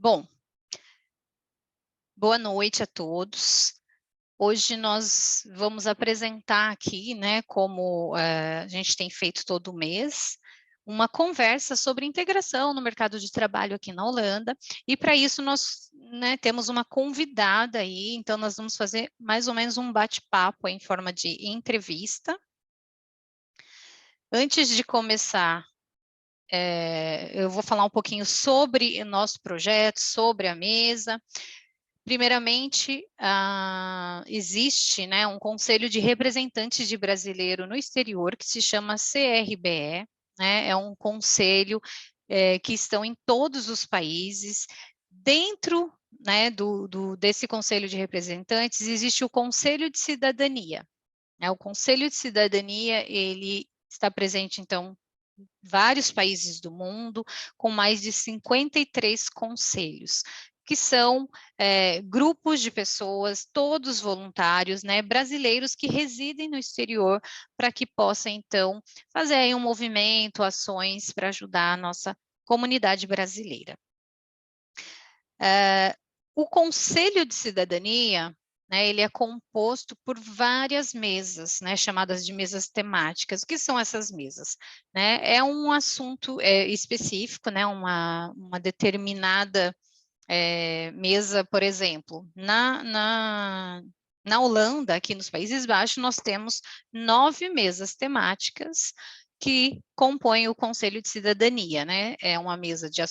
Bom, boa noite a todos. Hoje nós vamos apresentar aqui, né, como a gente tem feito todo mês, uma conversa sobre integração no mercado de trabalho aqui na Holanda, e para isso nós, né, temos uma convidada aí, então nós vamos fazer mais ou menos um bate-papo em forma de entrevista. Antes de começar, eu vou falar um pouquinho sobre o nosso projeto, sobre a mesa. Primeiramente, existe, né, um conselho de representantes de brasileiro no exterior, que se chama CRBE, né, é um conselho que estão em todos os países. Dentro, né, desse conselho de representantes, existe o Conselho de Cidadania, né, o Conselho de Cidadania, ele está presente, então, em vários países do mundo, com mais de 53 conselhos, que são grupos de pessoas, todos voluntários, né, brasileiros que residem no exterior, para que possam, então, fazer aí um movimento, ações para ajudar a nossa comunidade brasileira. O Conselho de Cidadania, né, ele é composto por várias mesas, né, chamadas de mesas temáticas. O que são essas mesas? Né? É um assunto específico, né, uma determinada mesa, por exemplo, na Holanda, aqui nos Países Baixos, nós temos 9 mesas temáticas que compõem o Conselho de Cidadania, né? É uma mesa de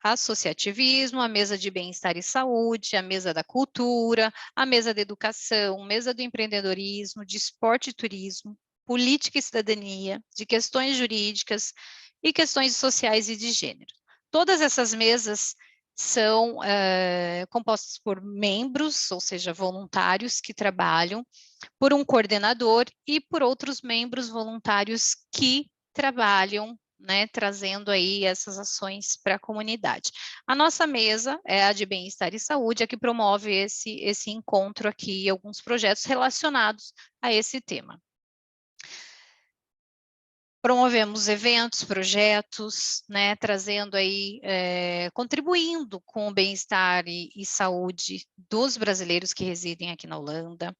associativismo, a mesa de bem-estar e saúde, a mesa da cultura, a mesa da educação, mesa do empreendedorismo, de esporte e turismo, política e cidadania, de questões jurídicas e questões sociais e de gênero. Todas essas mesas são compostas por membros, ou seja, voluntários que trabalham, por um coordenador e por outros membros voluntários que trabalham, né, trazendo aí essas ações para a comunidade. A nossa mesa é a de bem-estar e saúde, a que promove esse encontro aqui e alguns projetos relacionados a esse tema. Promovemos eventos, projetos, né, trazendo aí, contribuindo com o bem-estar e saúde dos brasileiros que residem aqui na Holanda,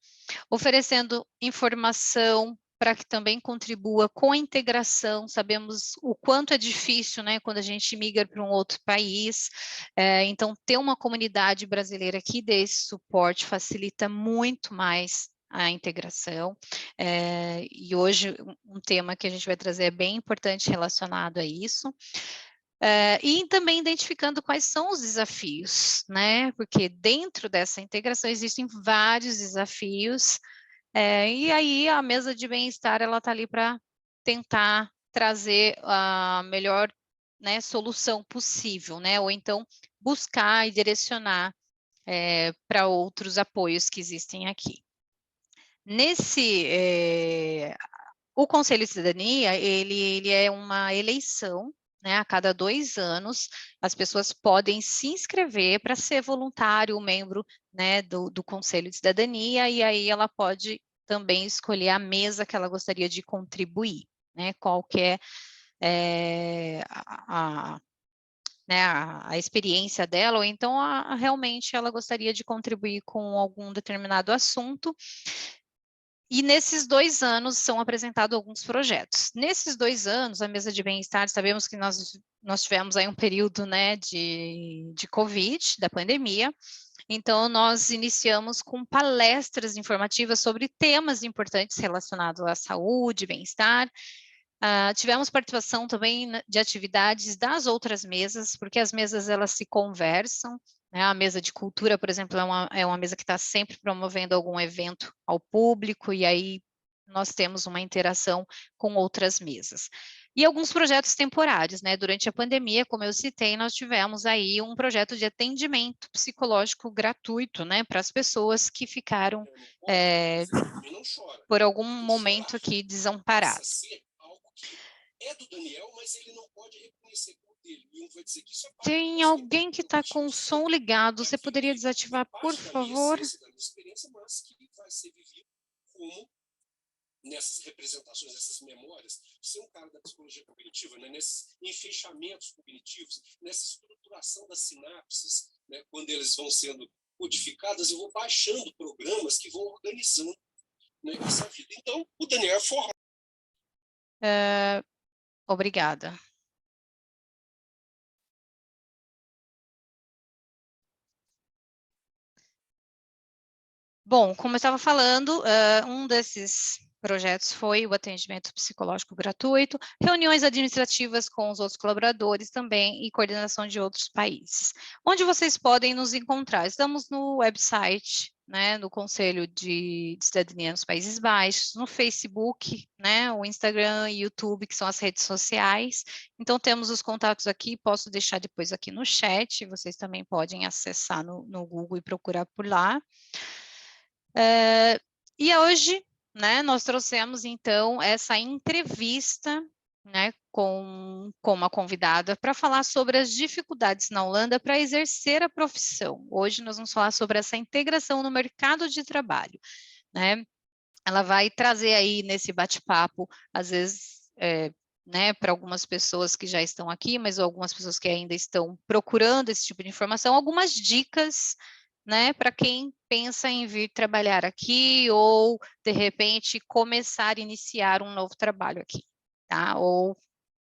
oferecendo informação para que também contribua com a integração. Sabemos o quanto é difícil, né, quando a gente migra para um outro país, então ter uma comunidade brasileira que dê esse suporte facilita muito mais a integração, e hoje um tema que a gente vai trazer é bem importante relacionado a isso, e também identificando quais são os desafios, né, porque dentro dessa integração existem vários desafios, e aí a mesa de bem-estar ela está ali para tentar trazer a melhor, né, solução possível, né, ou então buscar e direcionar para outros apoios que existem aqui. O Conselho de Cidadania, ele é uma eleição, né, a cada 2 anos, as pessoas podem se inscrever para ser voluntário, membro, né, do Conselho de Cidadania, e aí ela pode também escolher a mesa que ela gostaria de contribuir, né, qual que é né, a experiência dela, ou então realmente ela gostaria de contribuir com algum determinado assunto. E nesses 2 anos são apresentados alguns projetos. Nesses 2 anos, a mesa de bem-estar, sabemos que nós tivemos aí um período, né, de Covid, da pandemia, então nós iniciamos com palestras informativas sobre temas importantes relacionados à saúde, bem-estar. Tivemos participação também de atividades das outras mesas, porque as mesas elas se conversam, né? A mesa de cultura, por exemplo, é uma mesa que está sempre promovendo algum evento ao público, e aí nós temos uma interação com outras mesas. E alguns projetos temporários, né? Durante a pandemia, como eu citei, nós tivemos aí um projeto de atendimento psicológico gratuito, né? Para as pessoas que ficaram por algum momento aqui desamparadas. Do Daniel, mas ele não pode reconhecer como dele. E um vai dizer que isso é Tem alguém que está com o som ligado, você poderia desativar, por favor? Da experiência, mas que vai ser vivido como nessas representações, nessas memórias, ser um cara da psicologia cognitiva, né, nesses enfeixamentos cognitivos, nessa estruturação das sinapses, né, quando eles vão sendo codificadas, eu vou baixando programas que vão organizando, né, essa vida. Então, o Daniel é forrado. Obrigada. Bom, como eu estava falando, um desses projetos foi o atendimento psicológico gratuito, reuniões administrativas com os outros colaboradores também e coordenação de outros países. Onde vocês podem nos encontrar? Estamos no website, né, no Conselho de Cidadania nos Países Baixos, no Facebook, né, o Instagram e YouTube, que são as redes sociais. Então, temos os contatos aqui, posso deixar depois aqui no chat, vocês também podem acessar no Google e procurar por lá. E hoje, né, nós trouxemos, então, essa entrevista, né, com uma convidada para falar sobre as dificuldades na Holanda para exercer a profissão. Hoje nós vamos falar sobre essa integração no mercado de trabalho, né? Ela vai trazer aí nesse bate-papo, às vezes, né, para algumas pessoas que já estão aqui, mas algumas pessoas que ainda estão procurando esse tipo de informação, algumas dicas, né, para quem pensa em vir trabalhar aqui ou, de repente, começar a iniciar um novo trabalho aqui, tá? Ou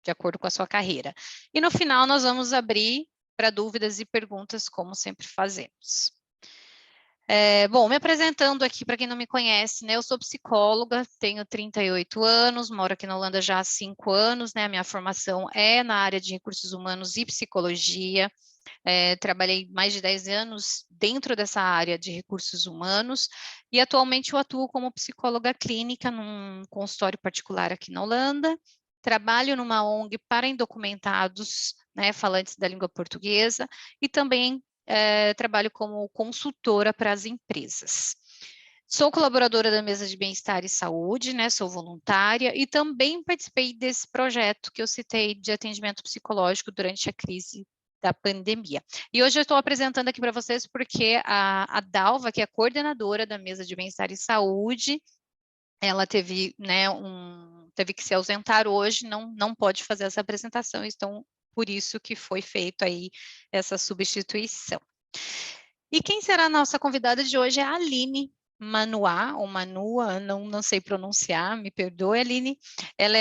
de acordo com a sua carreira. E no final nós vamos abrir para dúvidas e perguntas, como sempre fazemos. Bom, me apresentando aqui, para quem não me conhece, né, eu sou psicóloga, tenho 38 anos, moro aqui na Holanda já há 5 anos, né, a minha formação é na área de recursos humanos e psicologia, trabalhei mais de 10 anos dentro dessa área de recursos humanos e atualmente eu atuo como psicóloga clínica num consultório particular aqui na Holanda, trabalho numa ONG para indocumentados, né, falantes da língua portuguesa e também trabalho como consultora para as empresas. Sou colaboradora da Mesa de Bem-Estar e Saúde, né? Sou voluntária e também participei desse projeto que eu citei de atendimento psicológico durante a crise da pandemia. E hoje eu estou apresentando aqui para vocês porque a Dalva, que é a coordenadora da Mesa de Bem-Estar e Saúde, ela teve, né, teve que se ausentar hoje, não pode fazer essa apresentação, então por isso que foi feito aí essa substituição. E quem será a nossa convidada de hoje é a Aline Manoá, ou Manua, não sei pronunciar, me perdoe, Aline. Ela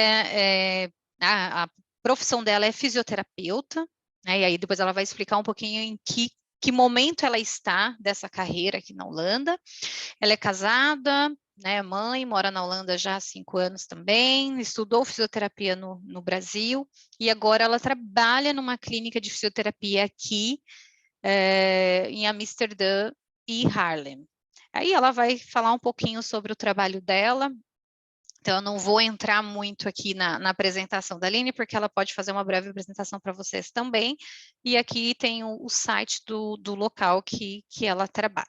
a profissão dela é fisioterapeuta, né, e aí depois ela vai explicar um pouquinho em que momento ela está dessa carreira aqui na Holanda. Ela é casada, né, mãe, mora na Holanda já há 5 anos também, estudou fisioterapia no Brasil, e agora ela trabalha numa clínica de fisioterapia aqui, em Amsterdã e Haarlem. Aí ela vai falar um pouquinho sobre o trabalho dela, então eu não vou entrar muito aqui na apresentação da Aline, porque ela pode fazer uma breve apresentação para vocês também, e aqui tem o site do local que ela trabalha.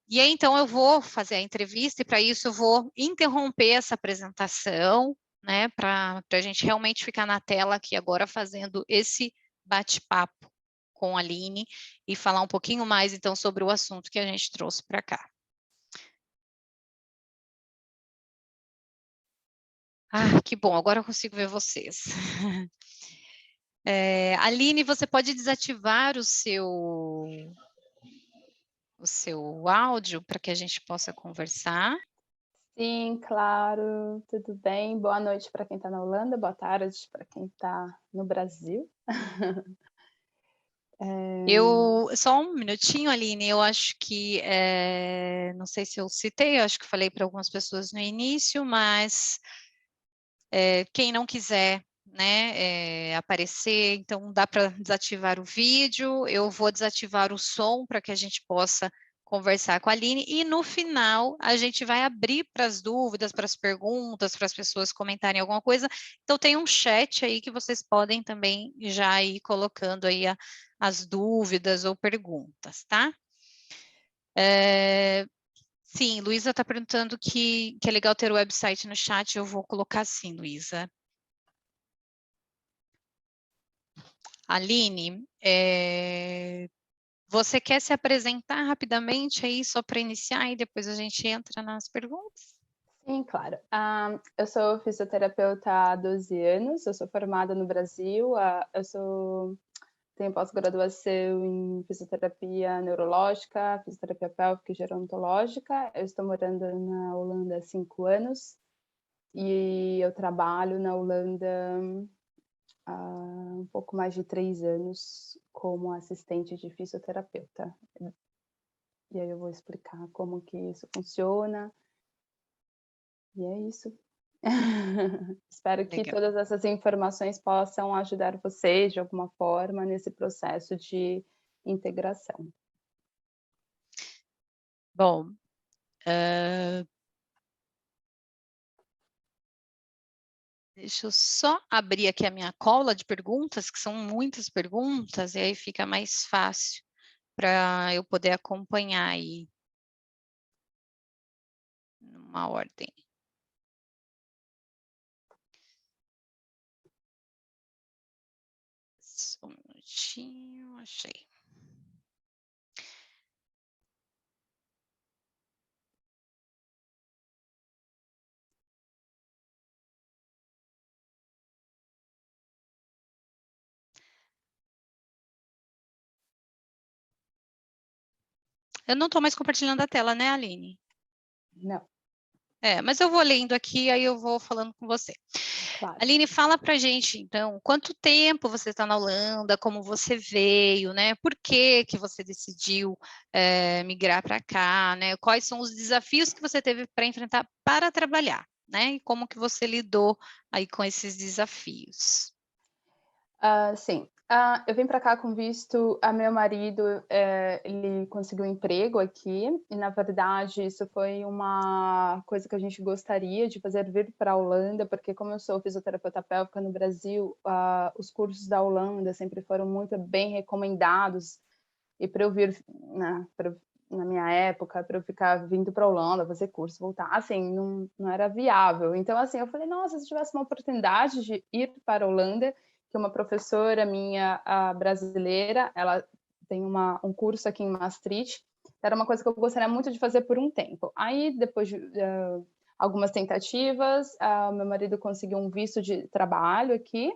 E aí, então, eu vou fazer a entrevista e, para isso, eu vou interromper essa apresentação, né, para a gente realmente ficar na tela aqui agora fazendo esse bate-papo com a Aline e falar um pouquinho mais, então, sobre o assunto que a gente trouxe para cá. Ah, que bom, agora eu consigo ver vocês. Aline, você pode desativar o seu áudio para que a gente possa conversar? Sim, claro, tudo bem. Boa noite para quem está na Holanda, boa tarde para quem está no Brasil. Só um minutinho, Aline, eu acho que, não sei se eu citei, eu acho que falei para algumas pessoas no início, mas quem não quiser, né, aparecer, então dá para desativar o vídeo, eu vou desativar o som para que a gente possa conversar com a Aline, e no final a gente vai abrir para as dúvidas, para as perguntas, para as pessoas comentarem alguma coisa, então tem um chat aí que vocês podem também já ir colocando aí as dúvidas ou perguntas, tá? Sim, Luísa está perguntando que é legal ter o website no chat, eu vou colocar sim, Luísa. Aline, você quer se apresentar rapidamente aí, só para iniciar, e depois a gente entra nas perguntas? Sim, claro. Eu sou fisioterapeuta há 12 anos, eu sou formada no Brasil, tenho pós-graduação em fisioterapia neurológica, fisioterapia pélvica e gerontológica. Eu estou morando na Holanda há 5 anos e eu trabalho na Holanda há um pouco mais de 3 anos como assistente de fisioterapeuta. E aí eu vou explicar como que isso funciona. E é isso. Espero que Legal. todas essas informações possam ajudar vocês de alguma forma nesse processo de integração. Bom, deixa eu só abrir aqui a minha cola de perguntas, que são muitas perguntas, e aí fica mais fácil para eu poder acompanhar aí numa ordem. Só um minutinho, achei. Eu não estou mais compartilhando a tela, né, Aline? Não, Mas eu vou lendo aqui, aí eu vou falando com você. claro. Aline, fala pra gente, então, quanto tempo você está na Holanda, como você veio, né? Por que que você decidiu migrar para cá, né? Quais são os desafios que você teve para enfrentar para trabalhar, né? E como que você lidou aí com esses desafios? Sim. Eu vim para cá com visto. Meu marido, ele conseguiu um emprego aqui e, na verdade, isso foi uma coisa que a gente gostaria de fazer, vir para a Holanda, porque como eu sou fisioterapeuta pélvica no Brasil, os cursos da Holanda sempre foram muito bem recomendados. E para eu vir, né, na minha época, para eu ficar vindo para a Holanda, fazer curso, voltar, assim, não era viável. Então, assim, eu falei, nossa, se tivesse uma oportunidade de ir para a Holanda, que uma professora minha, brasileira, ela tem um curso aqui em Maastricht, era uma coisa que eu gostaria muito de fazer por um tempo. Aí, depois de algumas tentativas, meu marido conseguiu um visto de trabalho aqui,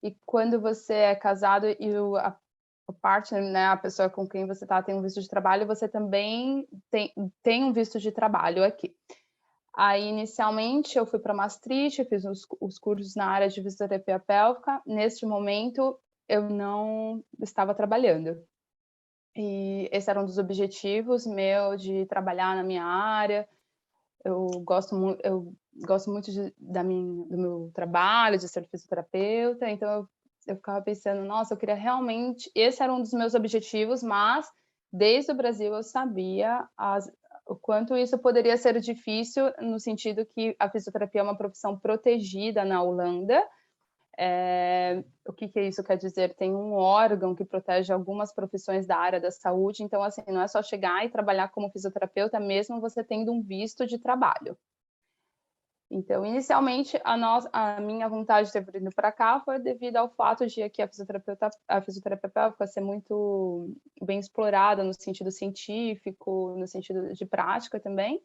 e quando você é casado e o partner, né, a pessoa com quem você está, tem um visto de trabalho, você também tem um visto de trabalho aqui. Aí, inicialmente, eu fui para Maastricht, fiz os cursos na área de fisioterapia pélvica. Neste momento, eu não estava trabalhando. E esse era um dos objetivos meu, de trabalhar na minha área. Eu gosto muito do meu trabalho, de ser fisioterapeuta, então eu ficava pensando, nossa, eu queria realmente, esse era um dos meus objetivos, mas desde o Brasil eu sabia o quanto isso poderia ser difícil, no sentido que a fisioterapia é uma profissão protegida na Holanda. O que isso quer dizer? Tem um órgão que protege algumas profissões da área da saúde, então, assim, não é só chegar e trabalhar como fisioterapeuta, mesmo você tendo um visto de trabalho. Então, inicialmente, a minha vontade de ter vindo para cá foi devido ao fato de aqui a fisioterapia pélvica ser muito bem explorada no sentido científico, no sentido de prática também.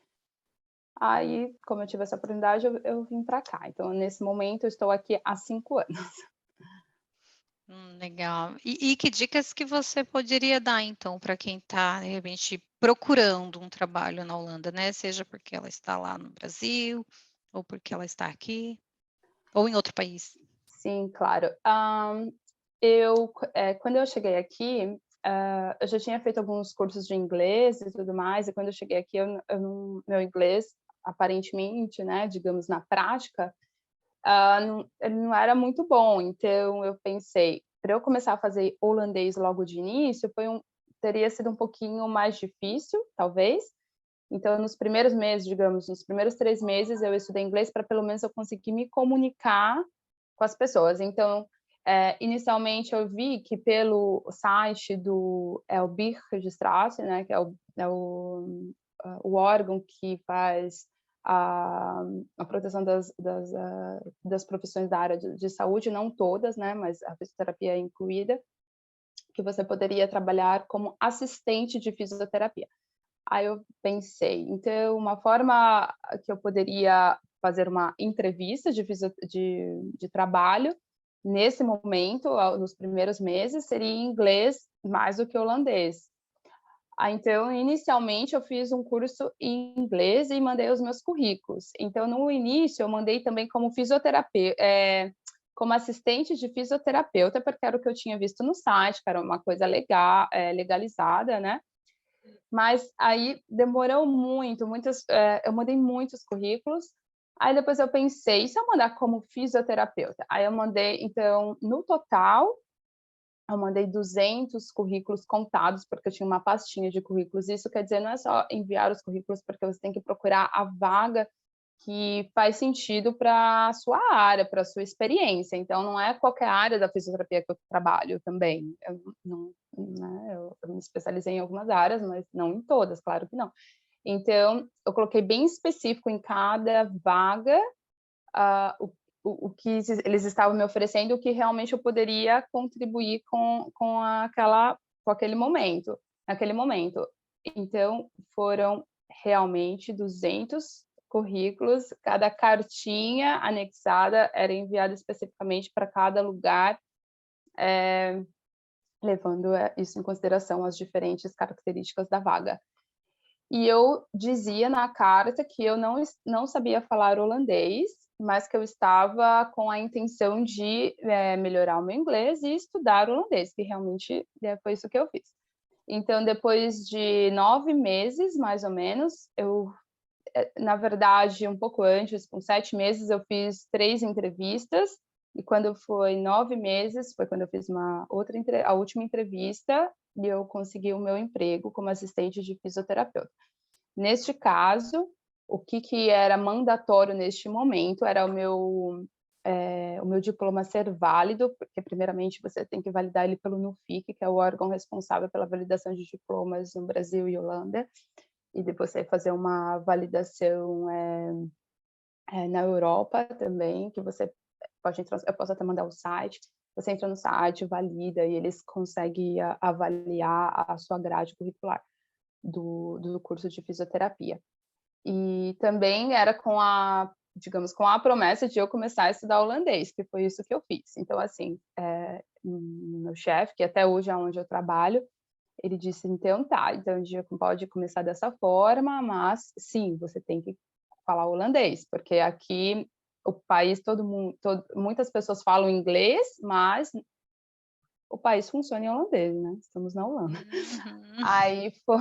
Aí, como eu tive essa oportunidade, eu vim para cá. Então, nesse momento, eu estou aqui há 5 anos. Legal. E que dicas que você poderia dar, então, para quem está, de repente, procurando um trabalho na Holanda, né? Seja porque ela está lá no Brasil, ou porque ela está aqui, ou em outro país. Sim, claro. Quando eu cheguei aqui, eu já tinha feito alguns cursos de inglês e tudo mais, e quando eu cheguei aqui, meu inglês, aparentemente, né, digamos, na prática, ele não era muito bom. Então, eu pensei, para eu começar a fazer holandês logo de início, teria sido um pouquinho mais difícil, talvez. Então, nos primeiros meses, digamos, nos primeiros 3 meses, eu estudei inglês para pelo menos eu conseguir me comunicar com as pessoas. Então, inicialmente eu vi que pelo site do Bierregistrat, né, que é o órgão que faz a proteção das profissões da área de saúde, não todas, né, mas a fisioterapia é incluída, que você poderia trabalhar como assistente de fisioterapia. Aí eu pensei, então, uma forma que eu poderia fazer uma entrevista de trabalho, nesse momento, nos primeiros meses, seria em inglês mais do que holandês. Então, inicialmente, eu fiz um curso em inglês e mandei os meus currículos. Então, no início, eu mandei também como fisioterapeuta, como assistente de fisioterapeuta, porque era o que eu tinha visto no site, que era uma coisa legal, legalizada, né? Mas aí demorou muito, eu mandei muitos currículos. Aí depois eu pensei, e se eu mandar como fisioterapeuta? Aí eu mandei, então, no total, eu mandei 200 currículos contados, porque eu tinha uma pastinha de currículos. Isso quer dizer, não é só enviar os currículos, porque você tem que procurar a vaga que faz sentido para a sua área, para a sua experiência. Então, não é qualquer área da fisioterapia que eu trabalho também. Eu me especializei em algumas áreas, mas não em todas, claro que não. Então, eu coloquei bem específico em cada vaga o que eles estavam me oferecendo, o que realmente eu poderia contribuir com aquele momento, naquele momento. Então, foram realmente 200 currículos, cada cartinha anexada era enviada especificamente para cada lugar, levando isso em consideração, as diferentes características da vaga. E eu dizia na carta que eu não sabia falar holandês, mas que eu estava com a intenção de melhorar o meu inglês e estudar holandês, que realmente foi isso que eu fiz. Então, depois de 9 meses, mais ou menos, na verdade, um pouco antes, com 7 meses, eu fiz 3 entrevistas, e quando foi 9 meses, foi quando eu fiz a última entrevista, e eu consegui o meu emprego como assistente de fisioterapeuta. Neste caso, o que era mandatório neste momento era o meu diploma ser válido, porque primeiramente você tem que validar ele pelo NUFIC, que é o órgão responsável pela validação de diplomas no Brasil e Holanda, e depois você fazer uma validação na Europa também, que você pode entrar, eu posso até mandar o site, você entra no site, valida, e eles conseguem avaliar a sua grade curricular do curso de fisioterapia. E também era com a promessa de eu começar a estudar holandês, que foi isso que eu fiz. Então, assim, meu chefe, que até hoje é onde eu trabalho, ele disse, então tá, então o dia pode começar dessa forma, mas sim, você tem que falar holandês, porque aqui o país, muitas pessoas falam inglês, mas o país funciona em holandês, né? Estamos na Holanda. Uhum. Aí foi...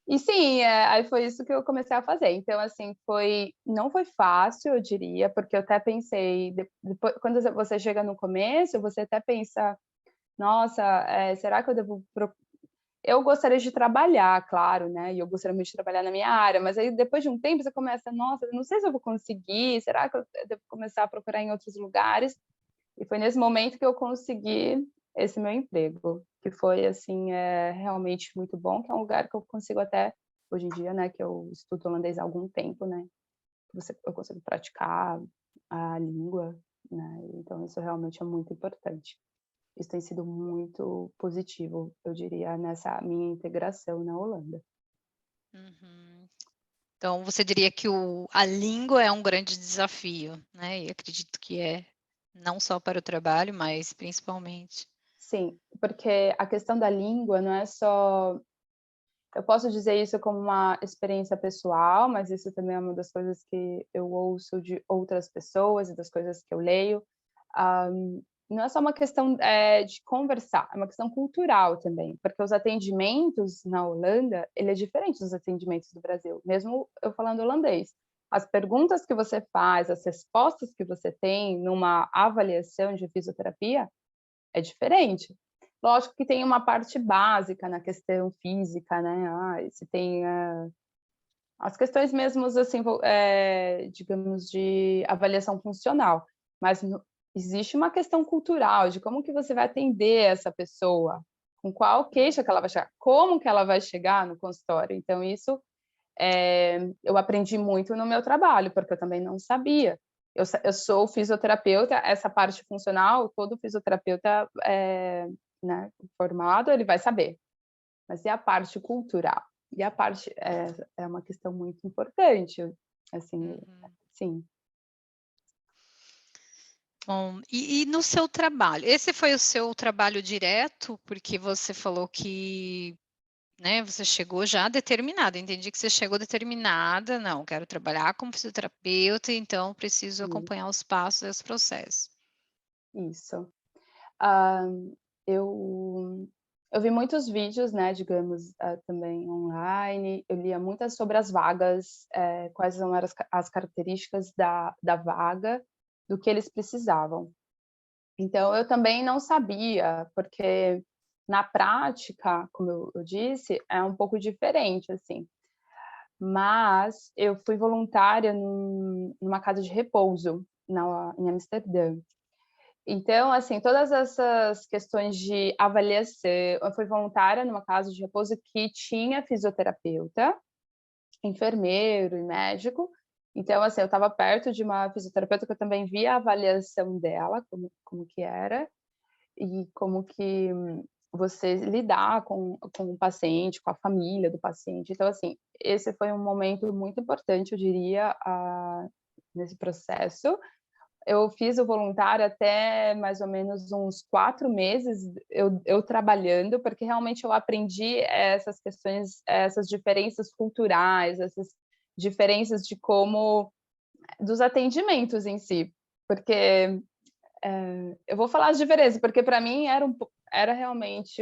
E sim, aí foi isso que eu comecei a fazer. Então, assim, não foi fácil, eu diria, porque eu até pensei, depois, quando você chega no começo, você até pensa, nossa, será que eu devo... Eu gostaria de trabalhar, claro, né? E eu gostaria muito de trabalhar na minha área, mas aí depois de um tempo você começa, nossa, não sei se eu vou conseguir, será que eu devo começar a procurar em outros lugares? E foi nesse momento que eu consegui esse meu emprego, que foi, assim, realmente muito bom, que é um lugar que eu consigo até, hoje em dia, né, que eu estudo holandês há algum tempo, né, eu consigo praticar a língua, né, então isso realmente é muito importante. Isso tem sido muito positivo, eu diria, nessa minha integração na Holanda. Uhum. Então, você diria que a língua é um grande desafio, né? E acredito que é não só para o trabalho, mas principalmente. Sim, porque a questão da língua não é só... Eu posso dizer isso como uma experiência pessoal, mas isso também é uma das coisas que eu ouço de outras pessoas e das coisas que eu leio. Não é só uma questão de conversar, é uma questão cultural também, porque os atendimentos na Holanda, ele é diferente dos atendimentos do Brasil, mesmo eu falando holandês. As perguntas que você faz, as respostas que você tem numa avaliação de fisioterapia é diferente. Lógico que tem uma parte básica na questão física, né? Se tem as questões mesmo, assim, digamos, de avaliação funcional, mas existe uma questão cultural de como que você vai atender essa pessoa, com qual queixa que ela vai chegar, como que ela vai chegar no consultório. Então, isso eu aprendi muito no meu trabalho, porque eu também não sabia. Eu sou fisioterapeuta, essa parte funcional, todo fisioterapeuta né, formado, ele vai saber. Mas e a parte cultural? E a parte é uma questão muito importante, assim, Uhum. sim. Bom, e no seu trabalho? Esse foi o seu trabalho direto? Porque você falou que, né, você chegou já determinada. Entendi que você chegou determinada. Não, quero trabalhar como fisioterapeuta, então preciso Sim, acompanhar os passos desse processo. isso. Ah, eu eu vi muitos vídeos, né, digamos, também online, eu lia muitas sobre as vagas, quais eram as características da vaga, do que eles precisavam. Então eu também não sabia, porque na prática, como eu disse, é um pouco diferente, assim. Mas eu fui voluntária numa casa de repouso em Amsterdã. Então, assim, todas essas questões de avaliação, eu fui voluntária numa casa de repouso que tinha fisioterapeuta, enfermeiro e médico. Então, assim, eu estava perto de uma fisioterapeuta que eu também via a avaliação dela, como que era, e como que você lidar com o paciente, com a família do paciente. Então, assim, esse foi um momento muito importante, eu diria, nesse processo. Eu fiz o voluntário até mais ou menos uns 4 meses, eu trabalhando, porque realmente eu aprendi essas questões, essas diferenças culturais, essas diferenças de como dos atendimentos em si, porque, eu vou falar as diferenças, porque para mim era realmente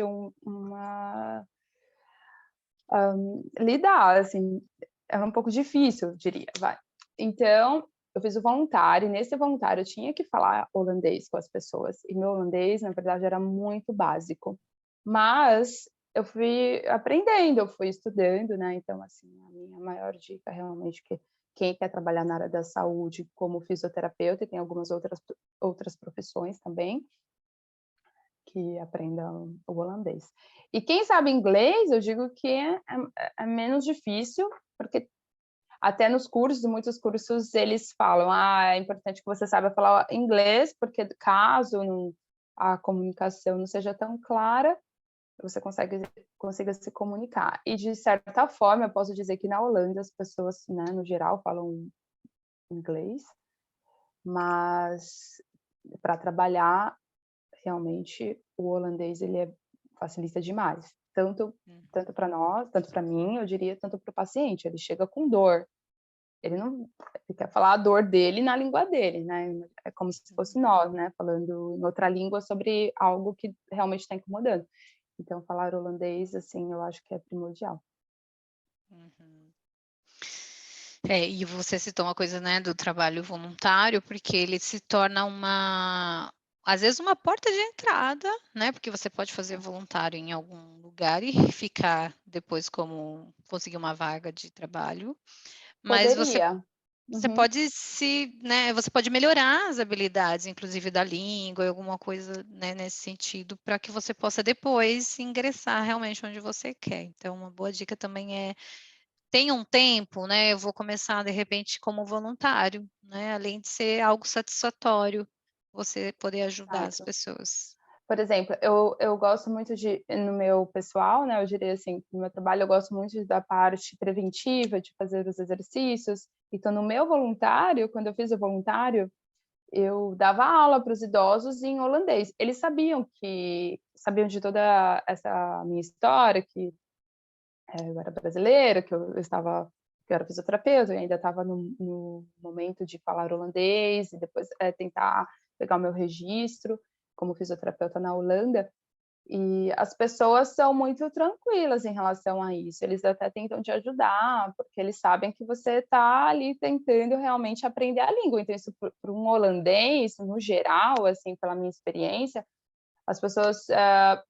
lidar, assim, era um pouco difícil, eu diria, vai. Então, eu fiz o voluntário, e nesse voluntário eu tinha que falar holandês com as pessoas, e meu holandês, na verdade, era muito básico. Mas eu fui aprendendo, eu fui estudando, né, então, assim, a minha maior dica realmente que quem quer trabalhar na área da saúde como fisioterapeuta, e tem algumas outras profissões também, que aprendam o holandês. E quem sabe inglês, eu digo que é menos difícil, porque até nos cursos, muitos cursos, eles falam: "Ah, é importante que você saiba falar inglês, porque caso a comunicação não seja tão clara, você consiga se comunicar". E de certa forma, eu posso dizer que na Holanda as pessoas, né, no geral, falam inglês, mas para trabalhar realmente o holandês ele facilita demais, tanto para nós, tanto para mim, eu diria, tanto para o paciente. Ele chega com dor, ele não ele quer falar a dor dele na língua dele, né, é como se fosse nós, né, falando em outra língua sobre algo que realmente está incomodando. Então falar holandês, assim, eu acho que é primordial. Uhum. E você citou uma coisa, né, do trabalho voluntário, porque ele se torna às vezes uma porta de entrada, né, porque você pode fazer voluntário em algum lugar e ficar depois como conseguir uma vaga de trabalho, mas Poderia. você Uhum. pode né, você pode melhorar as habilidades, inclusive da língua, alguma coisa, né, nesse sentido, para que você possa depois ingressar realmente onde você quer. Então, uma boa dica também é tenha um tempo, né, eu vou começar de repente como voluntário, né, além de ser algo satisfatório, você poder ajudar as Exato. pessoas. Por exemplo, eu gosto muito no meu pessoal, né, eu diria assim, no meu trabalho eu gosto muito da parte preventiva, de fazer os exercícios. Então no meu voluntário, quando eu fiz o voluntário, eu dava aula para os idosos em holandês. Eles sabiam de toda essa minha história, que eu era brasileira, que eu era fisioterapeuta, eu ainda estava no momento de falar holandês e depois, tentar pegar o meu registro como fisioterapeuta na Holanda, e as pessoas são muito tranquilas em relação a isso, eles até tentam te ajudar, porque eles sabem que você está ali tentando realmente aprender a língua, então isso para um holandês, no geral, assim, pela minha experiência, as pessoas,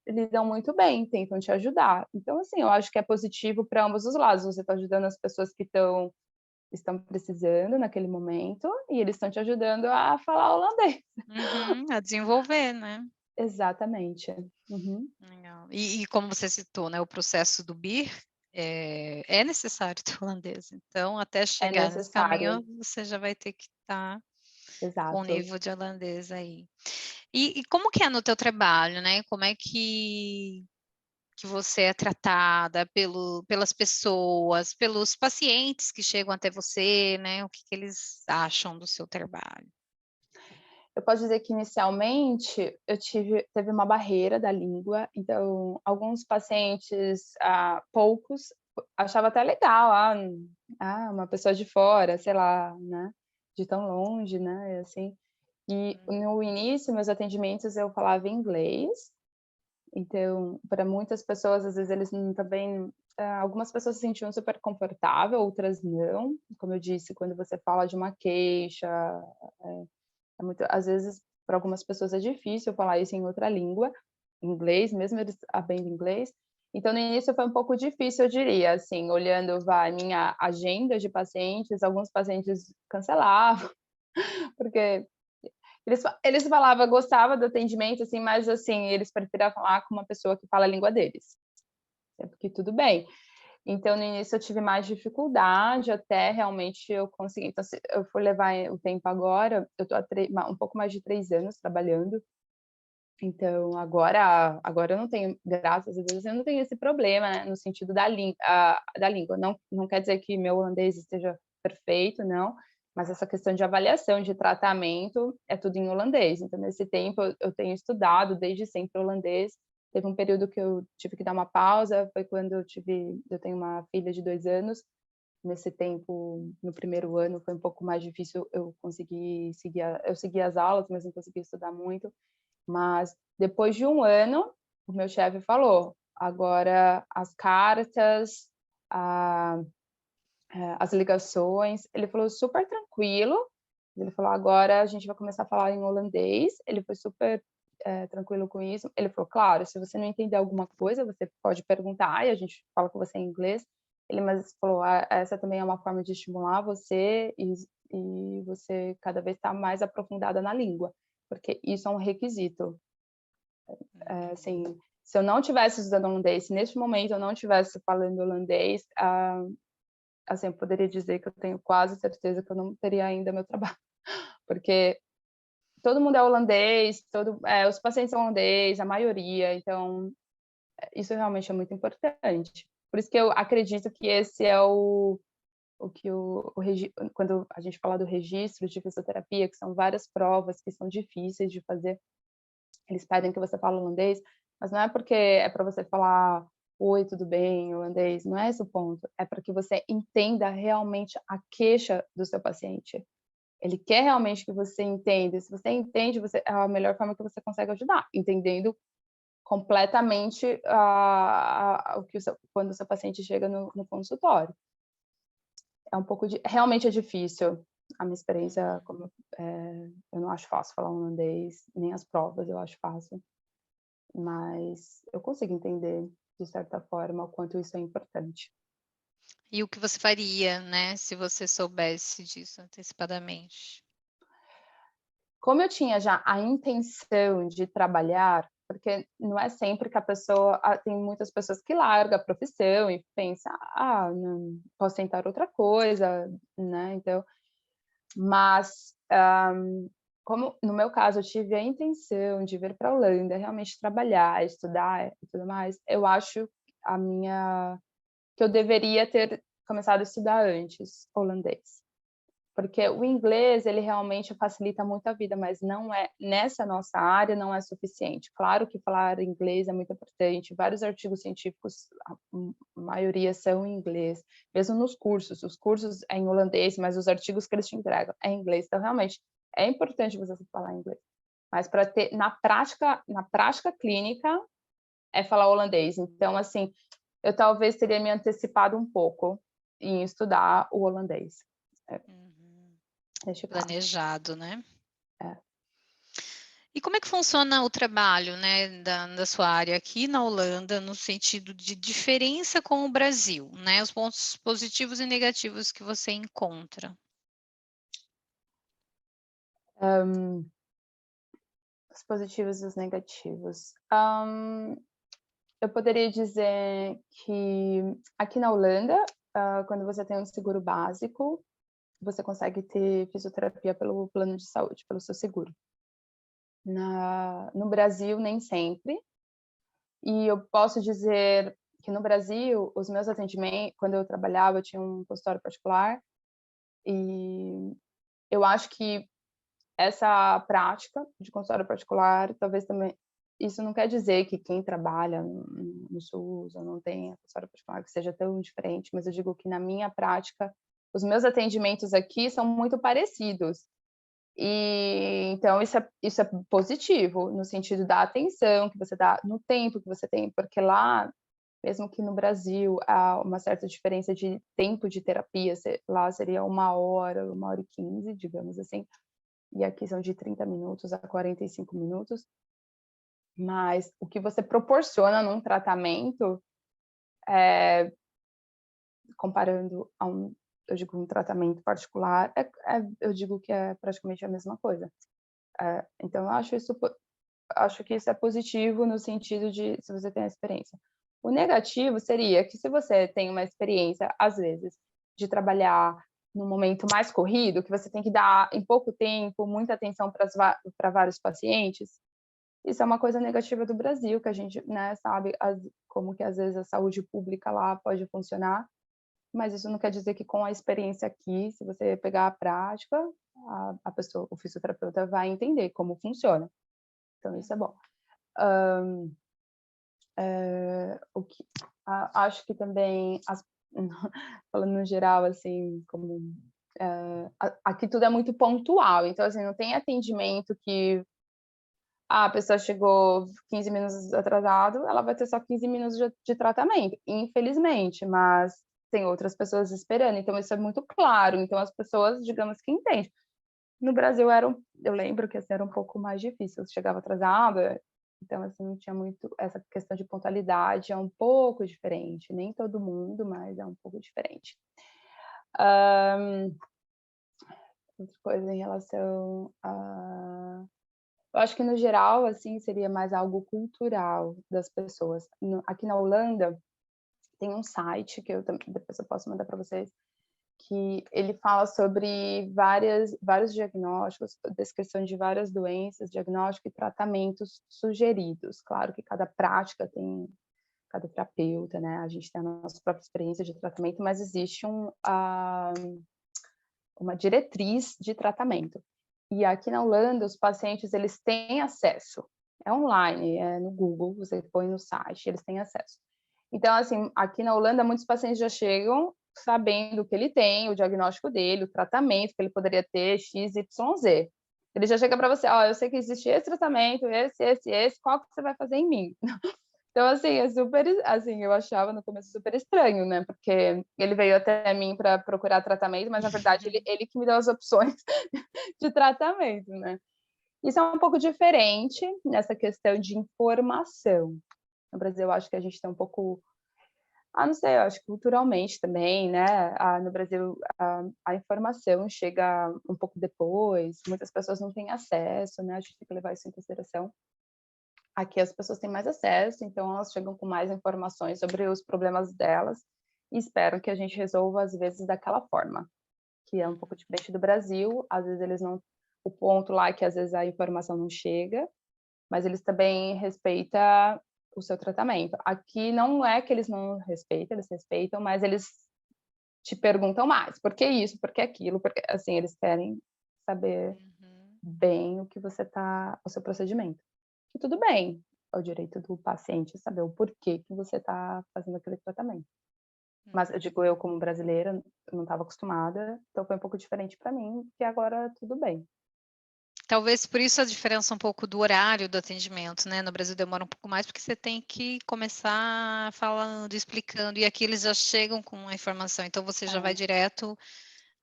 lidam muito bem, tentam te ajudar. Então, assim, eu acho que é positivo para ambos os lados, você está ajudando as pessoas que estão precisando naquele momento, e eles estão te ajudando a falar holandês. Uhum, a desenvolver, né. Exatamente. Uhum. Legal. E como você citou, né, o processo do BIR, é necessário ter holandês, então até É chegar nesse caminho, necessário. você já vai ter que estar com o Exato. nível de holandês aí. E como que é no teu trabalho, né, como é que você é tratada pelas pessoas, pelos pacientes que chegam até você, né? O que eles acham do seu trabalho? Eu posso dizer que inicialmente teve uma barreira da língua, então alguns pacientes, poucos, achava até legal, uma pessoa de fora, sei lá, né, de tão longe, né, assim. E no início, meus atendimentos eu falava inglês, então para muitas pessoas, às vezes eles também, algumas pessoas se sentiam super confortável, outras não. Como eu disse, quando você fala de uma queixa, às vezes, para algumas pessoas é difícil falar isso em outra língua, inglês, mesmo eles sabendo inglês. Então, no início foi um pouco difícil, eu diria, assim, olhando minha agenda de pacientes, alguns pacientes cancelavam, porque eles falavam, gostava do atendimento, assim, mas, assim, eles preferiam falar com uma pessoa que fala a língua deles. Porque tudo bem. Então, no início eu tive mais dificuldade até realmente eu conseguir. Então, se eu for levar o tempo agora, eu estou há um pouco mais de 3 anos trabalhando. Então, agora eu não tenho, graças a Deus, eu não tenho esse problema, né, no sentido da língua. Não quer dizer que meu holandês esteja perfeito, não, mas essa questão de avaliação, de tratamento, é tudo em holandês. Então, nesse tempo, eu tenho estudado desde sempre holandês. Teve um período que eu tive que dar uma pausa, foi quando eu tenho uma filha de 2 anos. Nesse tempo, no primeiro ano, foi um pouco mais difícil eu conseguir eu segui as aulas, mas não consegui estudar muito. Mas depois de 1 ano, o meu chefe falou: agora as cartas, as ligações, ele falou super tranquilo. Ele falou: agora a gente vai começar a falar em holandês. Ele foi super tranquilo com isso. Ele falou: claro, se você não entender alguma coisa, você pode perguntar e a gente fala com você em inglês. Mas falou: essa também é uma forma de estimular você e você cada vez estar mais aprofundada na língua, porque isso é um requisito. Assim, se eu não tivesse estudando holandês, se neste momento eu não tivesse falando holandês, assim, eu poderia dizer que eu tenho quase certeza que eu não teria ainda meu trabalho, porque todo mundo é holandês, os pacientes são holandês, a maioria, então isso realmente é muito importante. Por isso que eu acredito que esse é quando a gente fala do registro de fisioterapia, que são várias provas que são difíceis de fazer, eles pedem que você fale holandês, mas não é porque é para você falar oi, tudo bem, holandês, não é esse o ponto. É para que você entenda realmente a queixa do seu paciente. Ele quer realmente que você entenda. Se você entende, é a melhor forma que você consegue ajudar, entendendo completamente quando o seu paciente chega no consultório. É um pouco realmente é difícil. A minha experiência, eu não acho fácil falar holandês, nem as provas eu acho fácil. Mas eu consigo entender, de certa forma, o quanto isso é importante. E o que você faria, né, se você soubesse disso antecipadamente? Como eu tinha já a intenção de trabalhar, porque não é sempre que a pessoa, tem muitas pessoas que largam a profissão e pensa, não posso tentar outra coisa, né? Então, mas como no meu caso eu tive a intenção de vir para a Holanda, realmente trabalhar, estudar e tudo mais, eu acho que eu deveria ter começado a estudar antes holandês. Porque o inglês, ele realmente facilita muito a vida, mas não é, nessa nossa área, não é suficiente. Claro que falar inglês é muito importante, vários artigos científicos, a maioria são em inglês, mesmo nos cursos, os cursos é em holandês, mas os artigos que eles te entregam é em inglês, então realmente é importante você falar inglês. Mas para ter, na prática clínica, é falar holandês. Então, assim, eu talvez teria me antecipado um pouco em estudar o holandês. Planejado, né? É. E como é que funciona o trabalho, né, da sua área aqui na Holanda, no sentido de diferença com o Brasil, né? Os pontos positivos e negativos que você encontra. Os positivos e os negativos. Eu poderia dizer que aqui na Holanda, quando você tem um seguro básico, você consegue ter fisioterapia pelo plano de saúde, pelo seu seguro. No Brasil, nem sempre. E eu posso dizer que no Brasil, os meus atendimentos, quando eu trabalhava, eu tinha um consultório particular, e eu acho que essa prática de consultório particular, talvez também, isso não quer dizer que quem trabalha no SUS ou não tem consultório particular que seja tão diferente, mas eu digo que na minha prática, os meus atendimentos aqui são muito parecidos. E então isso é positivo, no sentido da atenção que você dá, no tempo que você tem, porque lá, mesmo que no Brasil há uma certa diferença de tempo de terapia, lá seria 1 hora, 1 hora e 15, digamos assim, e aqui são de 30 minutos a 45 minutos, mas o que você proporciona num tratamento, comparando a eu digo, um tratamento particular, eu digo que é praticamente a mesma coisa. Então, eu acho que isso é positivo no sentido de se você tem a experiência. O negativo seria que se você tem uma experiência, às vezes, de trabalhar num momento mais corrido, que você tem que dar, em pouco tempo, muita atenção para vários pacientes, isso é uma coisa negativa do Brasil, que a gente, né, sabe como que às vezes a saúde pública lá pode funcionar, mas isso não quer dizer que com a experiência aqui, se você pegar a prática, a pessoa, o fisioterapeuta vai entender como funciona. Então isso é bom. Acho que também, falando no geral, assim, como aqui tudo é muito pontual, então assim, não tem atendimento que a pessoa chegou 15 minutos atrasado, ela vai ter só 15 minutos de tratamento, infelizmente, mas tem outras pessoas esperando, então isso é muito claro, então as pessoas, digamos que entendem. No Brasil eu lembro que assim, era um pouco mais difícil, eu chegava atrasada, então assim, não tinha muito essa questão de pontualidade, é um pouco diferente, nem todo mundo, mas é um pouco diferente. Outra coisa em relação a... Eu acho que, no geral, assim, seria mais algo cultural das pessoas. Aqui na Holanda, tem um site que depois eu posso mandar para vocês, que ele fala sobre vários diagnósticos, descrição de várias doenças, diagnóstico e tratamentos sugeridos. Claro que cada prática tem, cada terapeuta, né? A gente tem a nossa própria experiência de tratamento, mas existe uma diretriz de tratamento. E aqui na Holanda, os pacientes, eles têm acesso. É online, é no Google, você põe no site, eles têm acesso. Então, assim, aqui na Holanda, muitos pacientes já chegam sabendo o que ele tem, o diagnóstico dele, o tratamento que ele poderia ter, X, Y, Z. Ele já chega para você, ó, eu sei que existe esse tratamento, esse, qual que você vai fazer em mim? Então, assim, é super, assim, eu achava no começo super estranho, né? Porque ele veio até mim para procurar tratamento, mas na verdade ele que me deu as opções de tratamento, né? Isso é um pouco diferente nessa questão de informação. No Brasil, eu acho que a gente tem um pouco, não sei, eu acho que culturalmente também, né? No Brasil, a informação chega um pouco depois, muitas pessoas não têm acesso, né? A gente tem que levar isso em consideração. Aqui as pessoas têm mais acesso, então elas chegam com mais informações sobre os problemas delas e esperam que a gente resolva, às vezes, daquela forma, que é um pouco diferente do Brasil. Às vezes eles não... O ponto lá é que às vezes a informação não chega, mas eles também respeitam o seu tratamento. Aqui não é que eles não respeitam, eles respeitam, mas eles te perguntam mais. Por que isso? Por que aquilo? Porque, assim, eles querem saber bem o que você o seu procedimento. E tudo bem, é o direito do paciente saber o porquê que você está fazendo aquele tratamento. Mas eu digo, eu como brasileira, eu não estava acostumada, então foi um pouco diferente para mim, que agora tudo bem. Talvez por isso a diferença um pouco do horário do atendimento, né? No Brasil demora um pouco mais, porque você tem que começar falando, explicando, e aqui eles já chegam com a informação, então você já vai direto,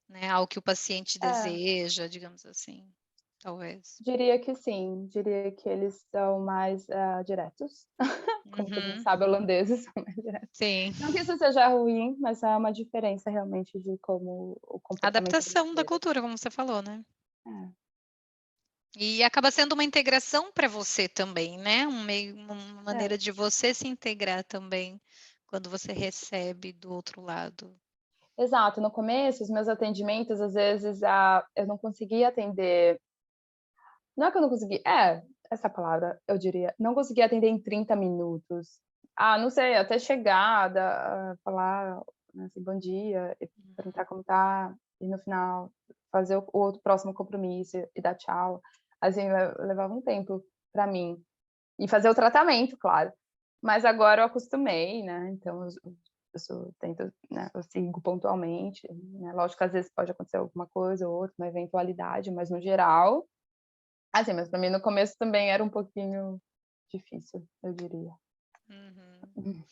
né, ao que o paciente deseja, digamos assim, talvez. Diria que sim, diria que eles são mais diretos. Como todo mundo sabe, holandeses são mais diretos. Sim. Não que isso seja ruim, mas é uma diferença realmente de como o comportamento Adaptação da cultura, como você falou, né? É. E acaba sendo uma integração para você também, né? Uma maneira de você se integrar também quando você recebe do outro lado. Exato, no começo, os meus atendimentos, às vezes, eu não conseguia atender. Não é que eu não consegui, essa palavra, eu diria, não conseguia atender em 30 minutos. Ah, não sei, até chegada, falar, né, assim, bom dia, e perguntar como tá, e no final fazer o outro próximo compromisso e dar tchau. Assim, levava um tempo para mim. E fazer o tratamento, claro. Mas agora eu acostumei, né, então tento, né, eu sigo pontualmente, né, lógico que às vezes pode acontecer alguma coisa ou outra, uma eventualidade, mas no geral, assim, mas para mim no começo também era um pouquinho difícil, eu diria. Uhum.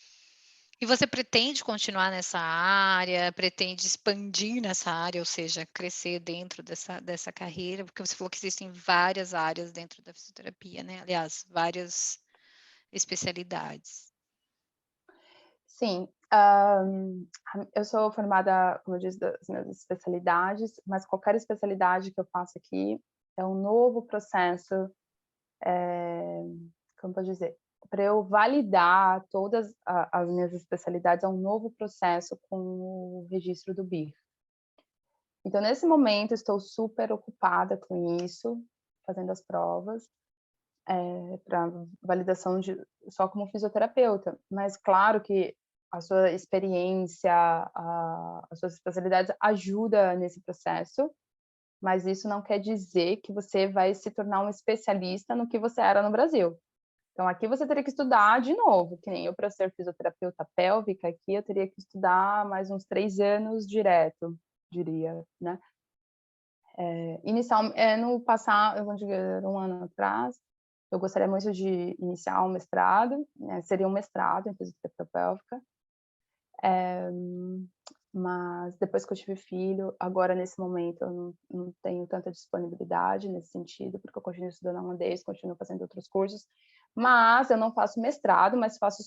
E você pretende continuar nessa área? Pretende expandir nessa área, ou seja, crescer dentro dessa carreira? Porque você falou que existem várias áreas dentro da fisioterapia, né? Aliás, várias especialidades. Sim, eu sou formada, como eu disse, das minhas especialidades, mas qualquer especialidade que eu faço aqui é um novo processo, como pode dizer, para eu validar todas as minhas especialidades, é um novo processo com o registro do BIR. Então, nesse momento, estou super ocupada com isso, fazendo as provas, para validação só como fisioterapeuta. Mas, claro que a sua experiência, as suas especialidades ajuda nesse processo, mas isso não quer dizer que você vai se tornar um especialista no que você era no Brasil. Então, aqui você teria que estudar de novo, que nem eu, para ser fisioterapeuta pélvica, aqui eu teria que estudar mais uns 3 anos direto, diria, né? No passado, eu vou dizer, um ano atrás, eu gostaria muito de iniciar um mestrado, né? Seria um mestrado em fisioterapia pélvica, mas depois que eu tive filho, agora nesse momento eu não tenho tanta disponibilidade nesse sentido, porque eu continuo estudando holandês, continuo fazendo outros cursos, mas eu não faço mestrado, mas faço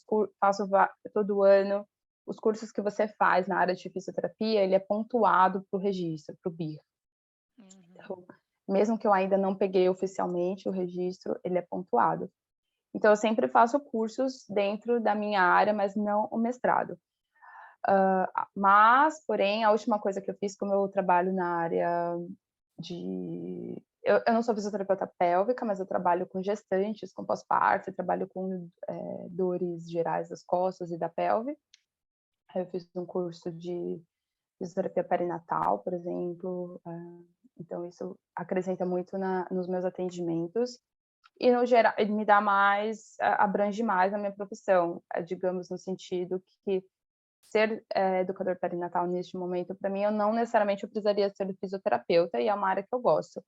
todo ano os cursos que você faz na área de fisioterapia, ele é pontuado para o registro, para o BIR. Então, mesmo que eu ainda não peguei oficialmente o registro, ele é pontuado. Então, eu sempre faço cursos dentro da minha área, mas não o mestrado. Mas, porém, a última coisa que eu fiz, como eu trabalho na área de... Eu não sou fisioterapeuta pélvica, mas eu trabalho com gestantes, com pós-parto, trabalho com dores gerais das costas e da pelve. Eu fiz um curso de fisioterapia perinatal, por exemplo, então isso acrescenta muito nos meus atendimentos e no geral me dá mais, abrange mais a minha profissão, digamos no sentido que ser educador perinatal neste momento, para mim, eu não necessariamente precisaria ser fisioterapeuta e é uma área que eu gosto.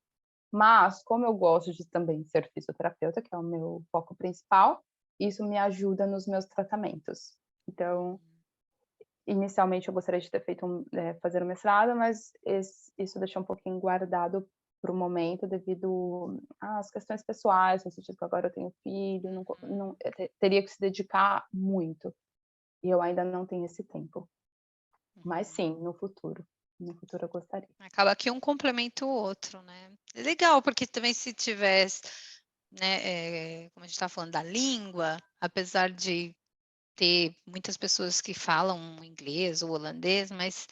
Mas como eu gosto de também ser fisioterapeuta, que é o meu foco principal, isso me ajuda nos meus tratamentos. Então, inicialmente eu gostaria de ter feito fazer um mestrado, mas isso deixou um pouquinho guardado para o momento devido às questões pessoais, no sentido que agora eu tenho filho, teria que se dedicar muito, e eu ainda não tenho esse tempo. Mas sim, no futuro eu gostaria. Acaba que um complementa o outro, né? É legal, porque também se tivesse, né, como a gente está falando da língua, apesar de ter muitas pessoas que falam inglês ou holandês, mas,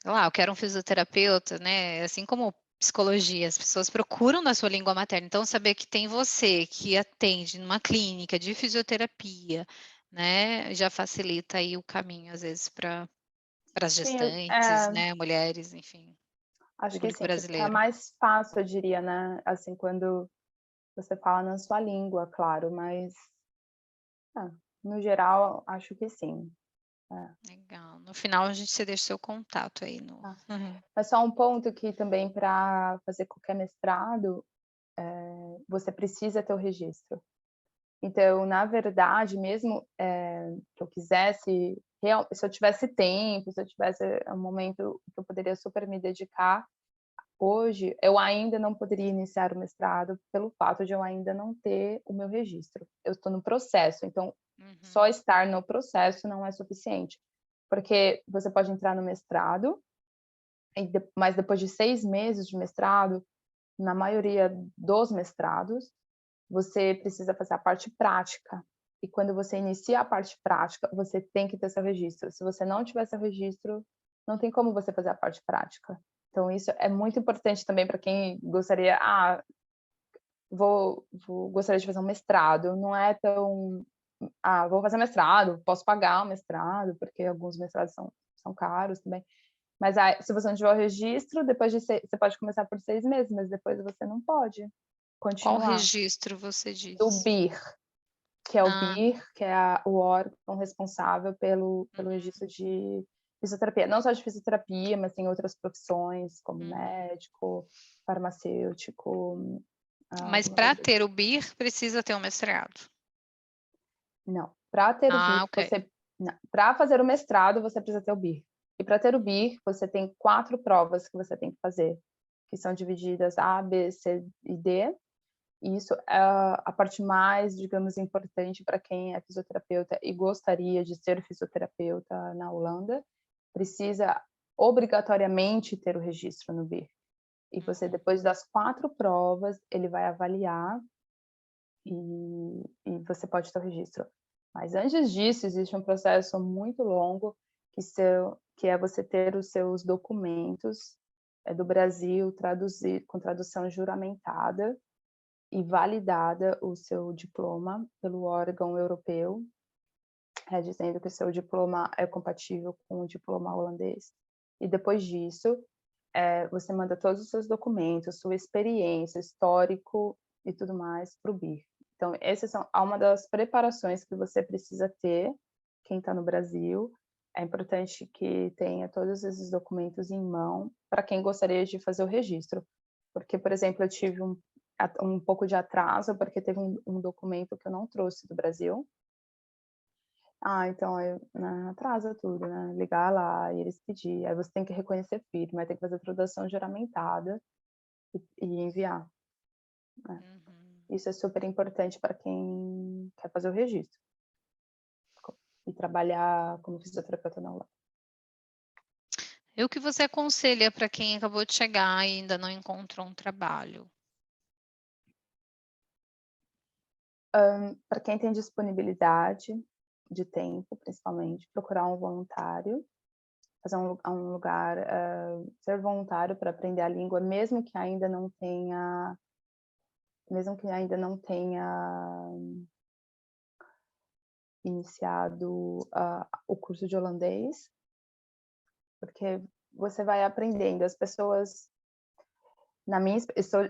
sei lá, eu quero um fisioterapeuta, né? Assim como psicologia, as pessoas procuram na sua língua materna. Então, saber que tem você que atende numa clínica de fisioterapia, né, já facilita aí o caminho, às vezes, para as Sim, gestantes, né, mulheres, enfim, acho que público sim, fica brasileiro. mais fácil, eu diria, né, assim, quando você fala na sua língua, claro, mas no geral, acho que sim. Legal. No final, a gente você deixa o seu contato aí no Tá. Mas só um ponto que também para fazer qualquer mestrado, você precisa ter o registro. Então, na verdade, mesmo que eu quisesse, se eu tivesse tempo, se eu tivesse um momento que eu poderia super me dedicar, hoje eu ainda não poderia iniciar o mestrado pelo fato de eu ainda não ter o meu registro. Eu estou no processo, então só estar no processo não é suficiente, porque você pode entrar no mestrado, mas depois de 6 meses de mestrado, na maioria dos mestrados, você precisa fazer a parte prática. E quando você inicia a parte prática, você tem que ter seu registro. Se você não tiver seu registro, não tem como você fazer a parte prática. Então, isso é muito importante também para quem gostaria, gostaria de fazer um mestrado, não é tão, vou fazer mestrado, posso pagar o mestrado, porque alguns mestrados são caros também. Mas se você não tiver o registro, você pode começar por 6 meses, mas depois você não pode Qual continuar. registro você Do diz? BIR, que é o Ah, BIR, que é o órgão responsável pelo registro de fisioterapia. Não só de fisioterapia, mas tem outras profissões, como médico, farmacêutico. Mas para ter o BIR, precisa ter um mestrado. Não, para ter o BIR, Ok. para fazer o mestrado, você precisa ter o BIR. E para ter o BIR, você tem 4 provas que você tem que fazer, que são divididas A, B, C e D. E isso é a parte mais, digamos, importante para quem é fisioterapeuta e gostaria de ser fisioterapeuta na Holanda. Precisa obrigatoriamente ter o registro no BIR. E você, depois das 4 provas, ele vai avaliar e você pode ter o registro. Mas antes disso, existe um processo muito longo que é você ter os seus documentos do Brasil com tradução juramentada e validada o seu diploma pelo órgão europeu, dizendo que o seu diploma é compatível com o diploma holandês. E depois disso, você manda todos os seus documentos, sua experiência, histórico e tudo mais para o BIR. Então, essas são uma das preparações que você precisa ter, quem está no Brasil. É importante que tenha todos esses documentos em mão para quem gostaria de fazer o registro. Porque, por exemplo, eu tive um pouco de atraso, porque teve um documento que eu não trouxe do Brasil. Então atrasa tudo, né? Ligar lá e eles pedir. Aí você tem que reconhecer firma, aí tem que fazer tradução juramentada e enviar. Né? Isso é super importante para quem quer fazer o registro e trabalhar como fisioterapeuta na Holanda. E o que você aconselha para quem acabou de chegar e ainda não encontrou um trabalho? Para quem tem disponibilidade de tempo, principalmente, procurar um voluntário, fazer um lugar, ser voluntário para aprender a língua, mesmo que ainda não tenha iniciado o curso de holandês, porque você vai aprendendo. As pessoas,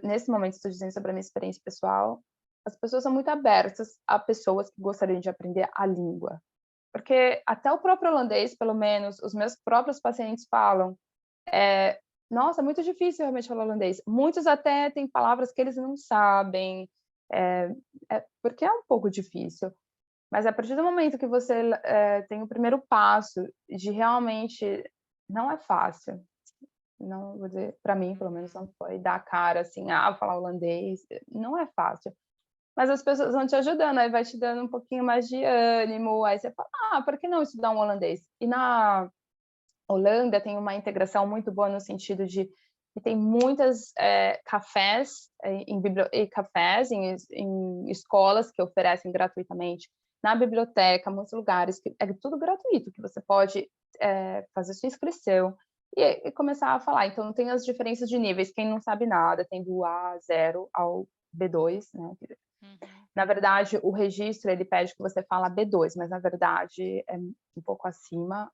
nesse momento estou dizendo sobre a minha experiência pessoal, as pessoas são muito abertas a pessoas que gostariam de aprender a língua. Porque até o próprio holandês, pelo menos, os meus próprios pacientes falam, nossa, é muito difícil realmente falar holandês. Muitos até têm palavras que eles não sabem, porque é um pouco difícil. Mas a partir do momento que você tem o primeiro passo de realmente... Não é fácil. Não vou dizer, para mim, pelo menos, não foi dar a cara assim, falar holandês. Não é fácil. Mas as pessoas vão te ajudando, aí vai te dando um pouquinho mais de ânimo, aí você fala, por que não estudar um holandês? E na Holanda tem uma integração muito boa no sentido de que tem muitas cafés, em escolas que oferecem gratuitamente, na biblioteca, muitos lugares, que é tudo gratuito, que você pode fazer sua inscrição e começar a falar. Então, tem as diferenças de níveis, quem não sabe nada, tem do A0 ao B2, né? Na verdade, o registro, ele pede que você fala B2, mas, na verdade, é um pouco acima,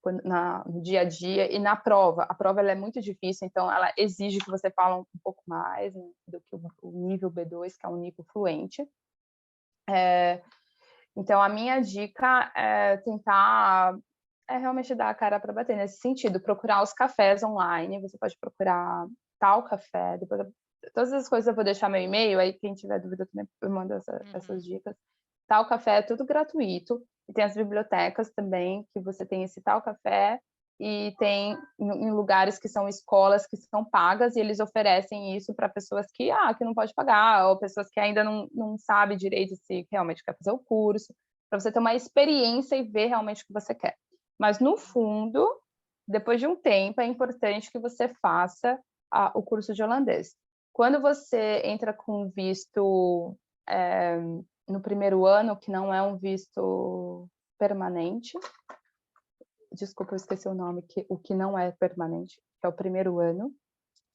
no dia a dia, e na prova. A prova ela é muito difícil, então ela exige que você fale um pouco mais, né, do que o nível B2, que é um nível fluente. Então, a minha dica é tentar realmente dar a cara para bater nesse sentido, procurar os cafés online, você pode procurar tal café, depois todas as coisas eu vou deixar meu e-mail, aí quem tiver dúvida também eu mando essas dicas. Tal café é tudo gratuito, e tem as bibliotecas também, que você tem esse tal café, e tem em lugares que são escolas que são pagas, e eles oferecem isso para pessoas que não pode pagar, ou pessoas que ainda não sabem direito se realmente quer fazer o curso, para você ter uma experiência e ver realmente o que você quer. Mas, no fundo, depois de um tempo, é importante que você faça o curso de holandês. Quando você entra com visto no primeiro ano, que não é um visto permanente, desculpa, eu esqueci o nome, o que não é permanente, que é o primeiro ano,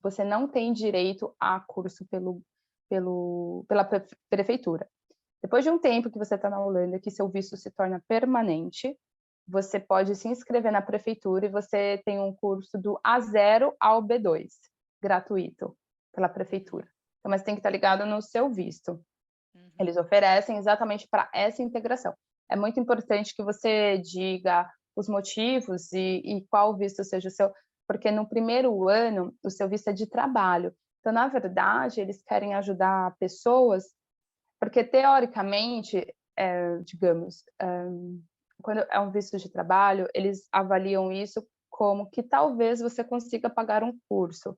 você não tem direito a curso pela prefeitura. Depois de um tempo que você está na Holanda, que seu visto se torna permanente, você pode se inscrever na prefeitura e você tem um curso do A0 ao B2, gratuito, pela prefeitura. Então, mas tem que estar ligado no seu visto. Eles oferecem exatamente para essa integração. É muito importante que você diga os motivos e qual visto seja o seu, porque no primeiro ano o seu visto é de trabalho. Então, na verdade, eles querem ajudar pessoas, porque teoricamente, digamos, quando é um visto de trabalho, eles avaliam isso como que talvez você consiga pagar um curso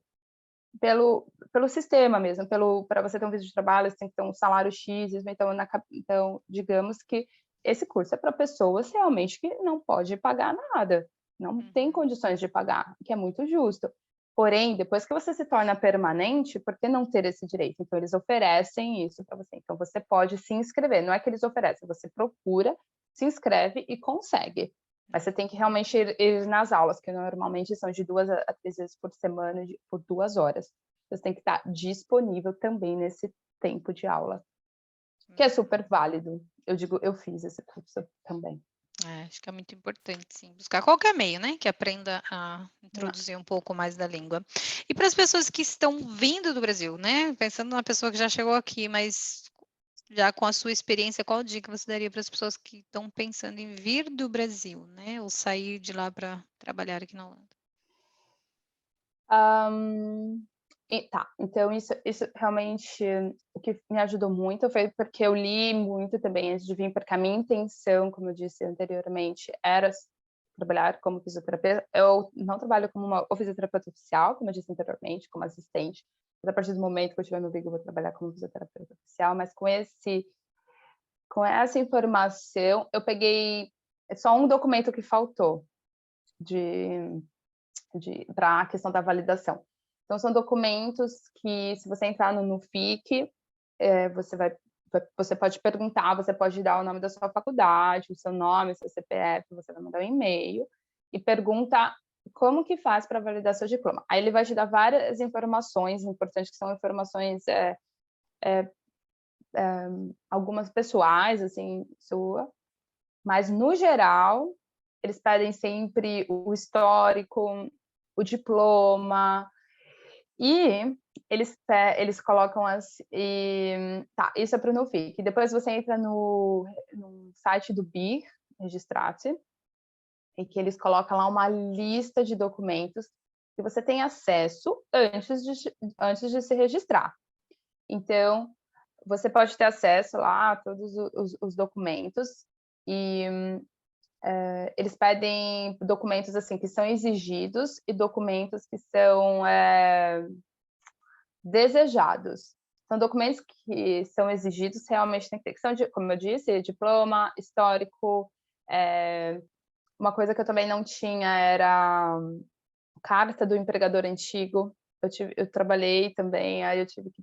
pelo sistema mesmo, para você ter um visto de trabalho, você tem que ter um salário X, então digamos que esse curso é para pessoas realmente que não pode pagar nada, não tem condições de pagar, que é muito justo. Porém, depois que você se torna permanente, por que não ter esse direito? Então, eles oferecem isso para você. Então, você pode se inscrever. Não é que eles oferecem, você procura, se inscreve e consegue. Mas você tem que realmente ir nas aulas, que normalmente são de 2 a 3 vezes por semana, por 2 horas. Você tem que estar disponível também nesse tempo de aula, que é super válido. Eu fiz esse curso também. Acho que é muito importante, sim, buscar qualquer meio, né, que aprenda a introduzir um pouco mais da língua. E para as pessoas que estão vindo do Brasil, né, pensando numa pessoa que já chegou aqui, mas já com a sua experiência, qual dica você daria para as pessoas que estão pensando em vir do Brasil, né, ou sair de lá para trabalhar aqui na Holanda? Então isso realmente o que me ajudou muito foi porque eu li muito também antes de vir, porque a minha intenção, como eu disse anteriormente, era trabalhar como fisioterapeuta. Eu não trabalho como uma fisioterapeuta oficial, como eu disse anteriormente, como assistente, mas a partir do momento que eu tiver meu bico, eu vou trabalhar como fisioterapeuta oficial, mas com essa informação, eu peguei só um documento que faltou para a questão da validação. Então, são documentos que, se você entrar no NUFIC, você pode perguntar, você pode dar o nome da sua faculdade, o seu nome, o seu CPF, você vai mandar um e-mail e pergunta como que faz para validar seu diploma. Aí ele vai te dar várias informações importantes, que são informações, algumas pessoais, assim, sua, mas, no geral, eles pedem sempre o histórico, o diploma, e eles colocam isso é para o NUFIC. Depois você entra no site do BIR, Registrate, e que eles colocam lá uma lista de documentos que você tem acesso antes de se registrar. Então, você pode ter acesso lá a todos os documentos e eles pedem documentos assim que são exigidos e documentos que são desejados. São documentos que são exigidos, realmente tem que ter, que são, como eu disse, diploma, histórico. Uma coisa que eu também não tinha era carta do empregador antigo. Eu trabalhei também, aí eu tive que...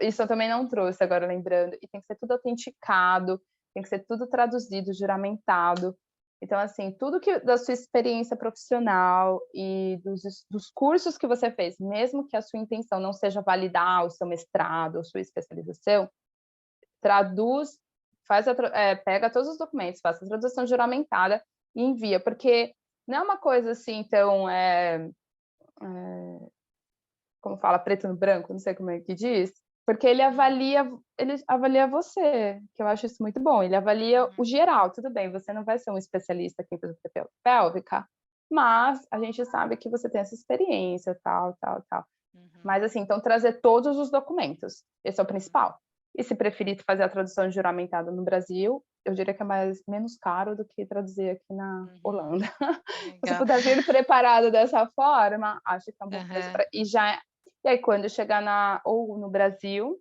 Isso eu também não trouxe, agora lembrando. E tem que ser tudo autenticado, tem que ser tudo traduzido, juramentado. Então, assim, tudo da sua experiência profissional e dos cursos que você fez, mesmo que a sua intenção não seja validar o seu mestrado ou sua especialização, traduz, pega todos os documentos, faça a tradução juramentada e envia, porque não é uma coisa assim tão, como fala, preto no branco, não sei como é que diz, porque ele avalia você, que eu acho isso muito bom. Ele avalia o geral, tudo bem, você não vai ser um especialista aqui em fisioterapia pélvica, mas a gente sabe que você tem essa experiência, tal. Mas, assim, então trazer todos os documentos, esse é o principal. E se preferir fazer a tradução juramentada no Brasil, eu diria que é menos caro do que traduzir aqui na Holanda. Se puder vir preparado dessa forma, acho que é um bom preço. E aí, quando chegar ou no Brasil,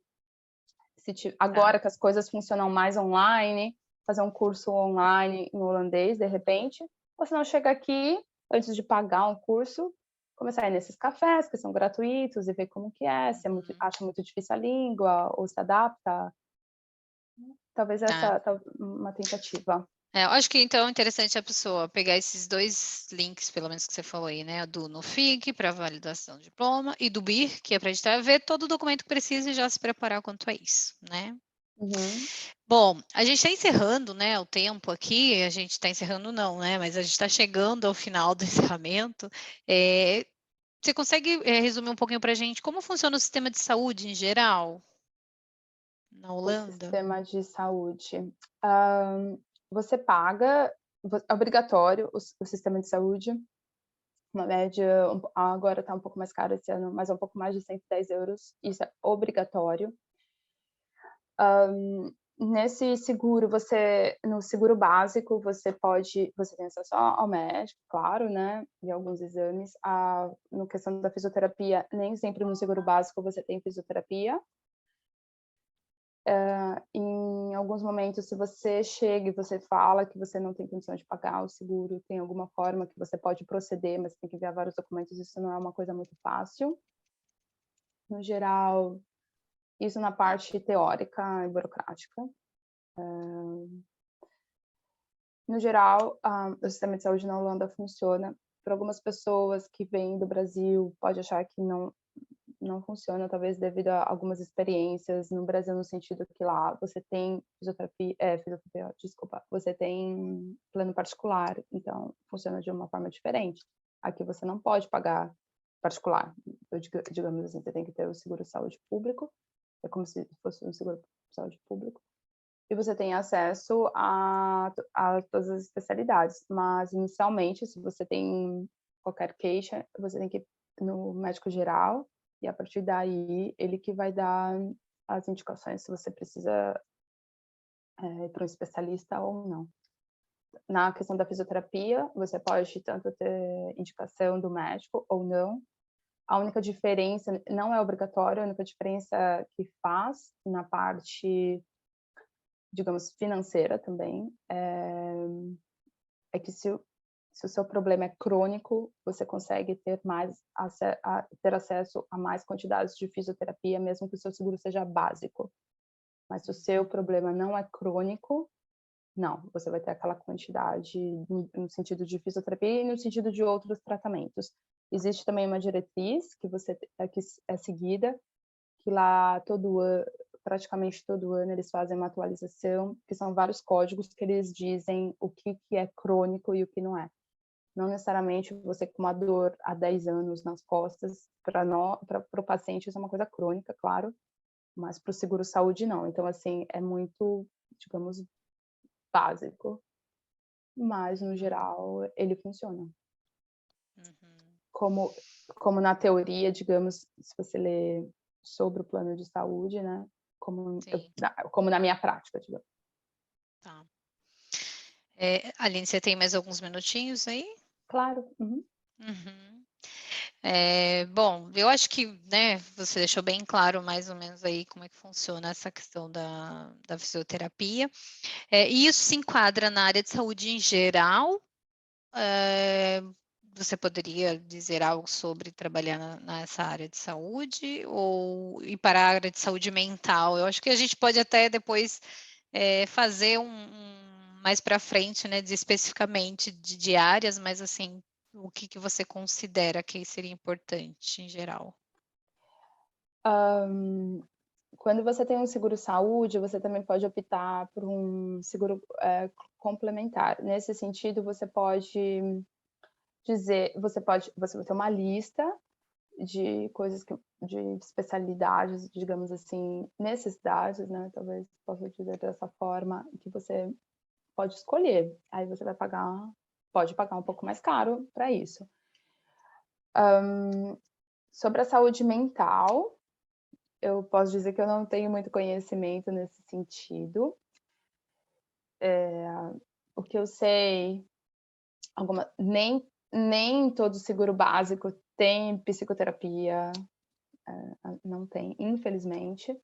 agora que as coisas funcionam mais online, fazer um curso online em holandês, de repente, ou se não chega aqui, antes de pagar um curso, começar a ir nesses cafés, que são gratuitos, e ver como que se acha muito difícil a língua, ou se adapta. Talvez essa uma tentativa. Eu acho que então é interessante a pessoa pegar esses 2 links, pelo menos que você falou aí, né, do Nufig para validação do diploma e do BIR, que é para editar, ver todo o documento que precisa e já se preparar quanto a isso, né. Uhum. Bom, a gente está encerrando, né, o tempo aqui, a gente está encerrando não, né, mas a gente está chegando ao final do encerramento. Você consegue, resumir um pouquinho para a gente como funciona o sistema de saúde em geral, na O Holanda? sistema de saúde. Você paga, é obrigatório o sistema de saúde, uma média, agora está um pouco mais caro esse ano, mas é um pouco mais de 110 euros, isso é obrigatório. Nesse seguro, no seguro básico, você tem acesso ao médico, claro, né, e alguns exames. No questão da fisioterapia, nem sempre no seguro básico você tem fisioterapia. Em alguns momentos, se você chega e você fala que você não tem condição de pagar o seguro, tem alguma forma que você pode proceder, mas tem que enviar vários documentos, isso não é uma coisa muito fácil. No geral, isso na parte teórica e burocrática. No geral, o sistema de saúde na Holanda funciona. Para algumas pessoas que vêm do Brasil, pode achar que não funciona, talvez devido a algumas experiências no Brasil, no sentido que lá você tem desculpa, você tem plano particular, então funciona de uma forma diferente. Aqui você não pode pagar particular, digamos assim, você tem que ter o seguro-saúde público, é como se fosse um seguro-saúde público, e você tem acesso a todas as especialidades, mas inicialmente, se você tem qualquer queixa, você tem que ir no médico geral, e a partir daí ele que vai dar as indicações se você precisa ir para um especialista ou não. Na questão da fisioterapia, você pode tanto ter indicação do médico ou não. A única diferença, não é obrigatório, a única diferença que faz na parte, digamos, financeira também, é que se o seu problema é crônico, você consegue ter acesso a mais quantidades de fisioterapia, mesmo que o seu seguro seja básico. Mas se o seu problema não é crônico, não, você vai ter aquela quantidade no sentido de fisioterapia e no sentido de outros tratamentos. Existe também uma diretriz que que é seguida, que lá praticamente todo ano eles fazem uma atualização, que são vários códigos que eles dizem o que é crônico e o que não é. Não necessariamente você com uma dor há 10 anos nas costas, para o paciente isso é uma coisa crônica, claro, mas para o seguro-saúde não. Então, assim, é muito, digamos, básico, mas no geral ele funciona. Uhum. Como na teoria, digamos, se você lê sobre o plano de saúde, né, Sim, como na minha prática, digamos. tá. Aline, você tem mais alguns minutinhos aí? Claro. Uhum. Uhum. Bom, eu acho que, né, você deixou bem claro mais ou menos aí como é que funciona essa questão da fisioterapia. E isso se enquadra na área de saúde em geral? Você poderia dizer algo sobre trabalhar nessa área de saúde ou ir para a área de saúde mental? Eu acho que a gente pode até depois fazer mais para frente, né, especificamente de áreas, mas assim, o que você considera que seria importante em geral? Quando você tem um seguro-saúde, você também pode optar por um seguro complementar. Nesse sentido, você vai ter uma lista de coisas de especialidades, digamos assim, necessidades, né? Talvez possa dizer dessa forma, que você pode escolher. Aí você pode pagar um pouco mais caro para isso. Sobre a saúde mental, eu posso dizer que eu não tenho muito conhecimento nesse sentido. O que eu sei, nem todo seguro básico tem psicoterapia, não tem, infelizmente.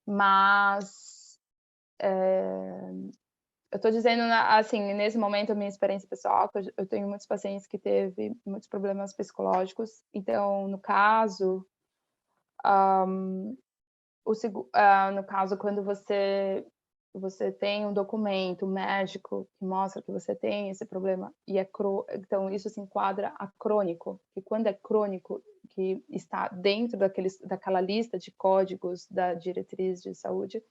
Mas eu estou dizendo, assim, nesse momento, a minha experiência pessoal, que eu tenho muitos pacientes que teve muitos problemas psicológicos. Então, no caso, no caso, quando você você tem um documento médico que mostra que você tem esse problema, e então isso se enquadra a crônico, que quando é crônico, que está dentro daquela lista de códigos da diretriz de saúde,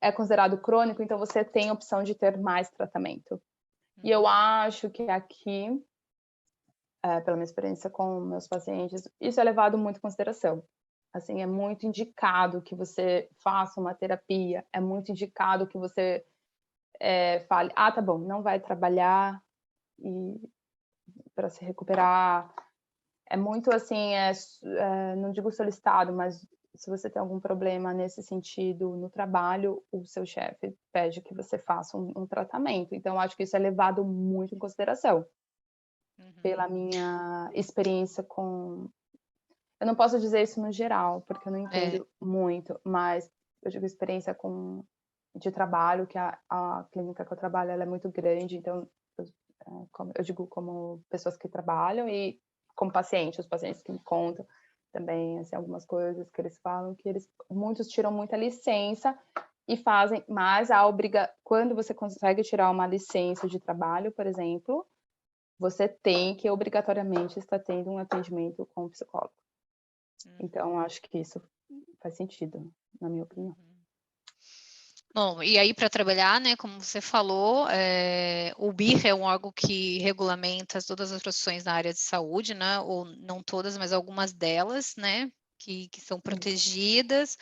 é considerado crônico, então você tem a opção de ter mais tratamento. E eu acho que aqui, pela minha experiência com meus pacientes, isso é levado muito em consideração. Assim, é muito indicado que você faça uma terapia, é muito indicado que você fale, tá bom, não vai trabalhar para se recuperar. É muito assim, não digo solicitado, mas se você tem algum problema nesse sentido no trabalho, o seu chefe pede que você faça um tratamento. Então, acho que isso é levado muito em consideração. Pela minha experiência com... Eu não posso dizer isso no geral, porque eu não entendo muito, mas eu digo experiência de trabalho, que a clínica que eu trabalho ela é muito grande, então eu digo como pessoas que trabalham e como pacientes, os pacientes que me contam também, assim, algumas coisas que eles falam, que muitos tiram muita licença e fazem, mas quando você consegue tirar uma licença de trabalho, por exemplo, você tem que obrigatoriamente estar tendo um atendimento com um psicólogo. Então, acho que isso faz sentido, na minha opinião. Bom, e aí para trabalhar, né, como você falou, o BIR é um órgão que regulamenta todas as profissões na área de saúde, né, ou não todas, mas algumas delas, né, que são protegidas,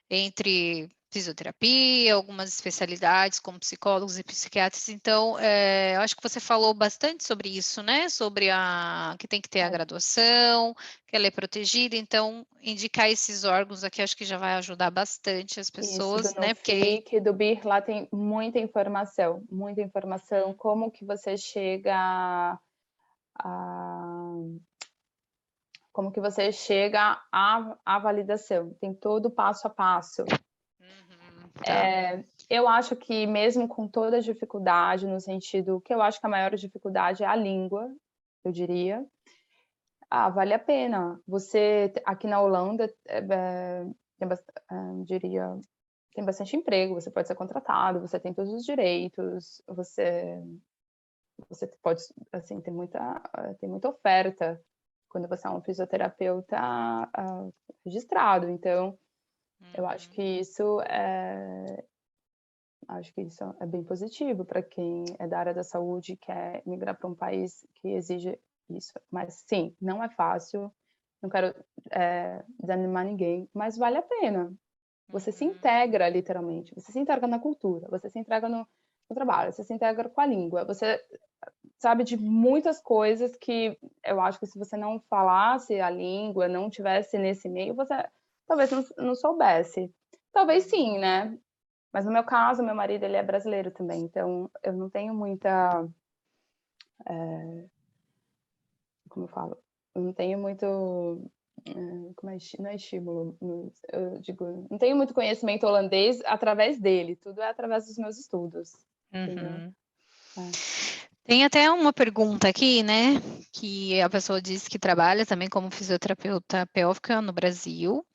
entre fisioterapia, algumas especialidades como psicólogos e psiquiatras. Então, eu acho que você falou bastante sobre isso, né? Sobre que tem que ter a graduação, que ela é protegida. Então, indicar esses órgãos aqui, acho que já vai ajudar bastante as pessoas, Isso, do né? Porque do BIR, lá tem muita informação, como que você chega como que você chega à validação, tem todo o passo a passo. Tá. Eu acho que mesmo com toda a dificuldade, no sentido que eu acho que a maior dificuldade é a língua, eu diria, vale a pena. Você, aqui na Holanda, diria, tem bastante emprego, você pode ser contratado, você tem todos os direitos, você pode, assim, tem muita oferta quando você é um fisioterapeuta registrado. Então, eu acho que isso é bem positivo para quem é da área da saúde e quer migrar para um país que exige isso. Mas, sim, não é fácil, não quero desanimar ninguém, mas vale a pena. Você se integra, literalmente, você se integra na cultura, você se integra no trabalho, você se integra com a língua, você sabe de muitas coisas que eu acho que se você não falasse a língua, não tivesse nesse meio, você talvez não soubesse. Talvez sim, né? Mas no meu caso, meu marido, ele é brasileiro também, então eu não tenho muita... como eu falo? Eu não tenho muito... não é estímulo, eu digo, não tenho muito conhecimento holandês através dele, tudo é através dos meus estudos, entendeu? Tem até uma pergunta aqui, né, que a pessoa disse que trabalha também como fisioterapeuta pélvica no Brasil,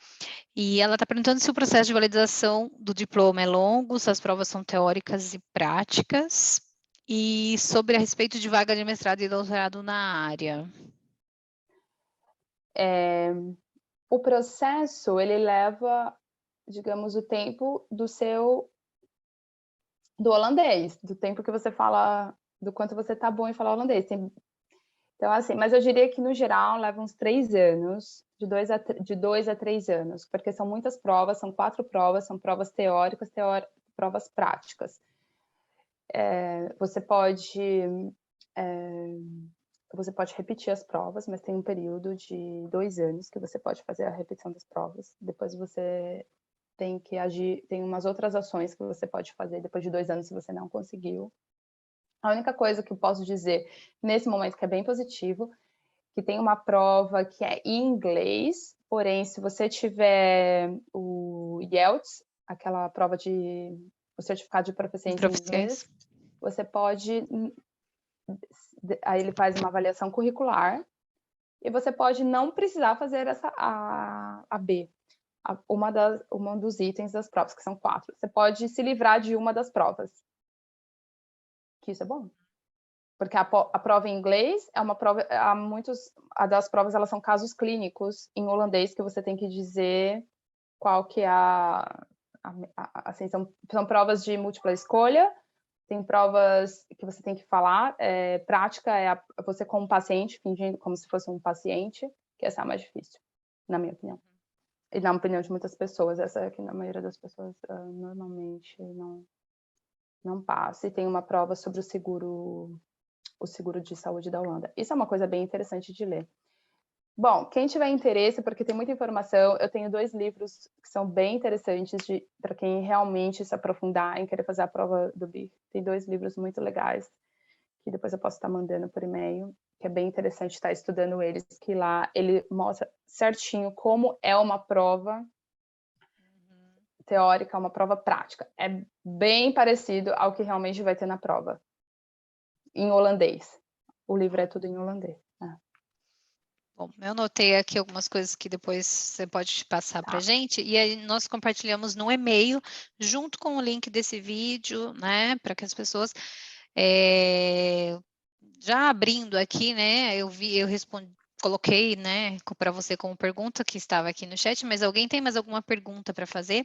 e ela está perguntando se o processo de validação do diploma é longo, se as provas são teóricas e práticas, e sobre a respeito de vaga de mestrado e doutorado na área. O processo, ele leva, digamos, o tempo do holandês, do tempo que você fala, do quanto você tá bom em falar holandês. Então, assim, mas eu diria que, no geral, leva uns 3 anos, de 2 a 3 anos, porque são muitas provas, são 4 provas, são provas teóricas, provas práticas. Você pode repetir as provas, mas tem um período de 2 anos que você pode fazer a repetição das provas. Depois você tem que agir, tem umas outras ações que você pode fazer depois de 2 anos se você não conseguiu. A única coisa que eu posso dizer nesse momento que é bem positivo, que tem uma prova que é em inglês, porém, se você tiver o IELTS, aquela prova o certificado de proficiência em inglês, você pode... Aí ele faz uma avaliação curricular e você pode não precisar fazer a B. um dos itens das provas, que são 4. Você pode se livrar de uma das provas. Que isso é bom. Porque a prova em inglês é uma prova, das provas elas são casos clínicos em holandês que você tem que dizer qual que é assim, são provas de múltipla escolha, tem provas que você tem que falar, prática é você como paciente, fingindo como se fosse um paciente, que essa é a mais difícil, na minha opinião. E na opinião de muitas pessoas, essa é que na maioria das pessoas normalmente não passa. E tem uma prova sobre o seguro de saúde da Holanda. Isso é uma coisa bem interessante de ler. Bom, quem tiver interesse, porque tem muita informação, eu tenho 2 livros que são bem interessantes para quem realmente se aprofundar em querer fazer a prova do BIR. Tem 2 livros muito legais, que depois eu posso estar mandando por e-mail, que é bem interessante estar estudando eles, que lá ele mostra certinho como é uma prova teórica, uma prova prática. É bem parecido ao que realmente vai ter na prova, em holandês. O livro é tudo em holandês. Bom, eu notei aqui algumas coisas que depois você pode passar para a gente, e aí nós compartilhamos no e-mail, junto com o link desse vídeo, né, para que as pessoas, já abrindo aqui, né, eu respondi, coloquei, né, para você como pergunta que estava aqui no chat, mas alguém tem mais alguma pergunta para fazer?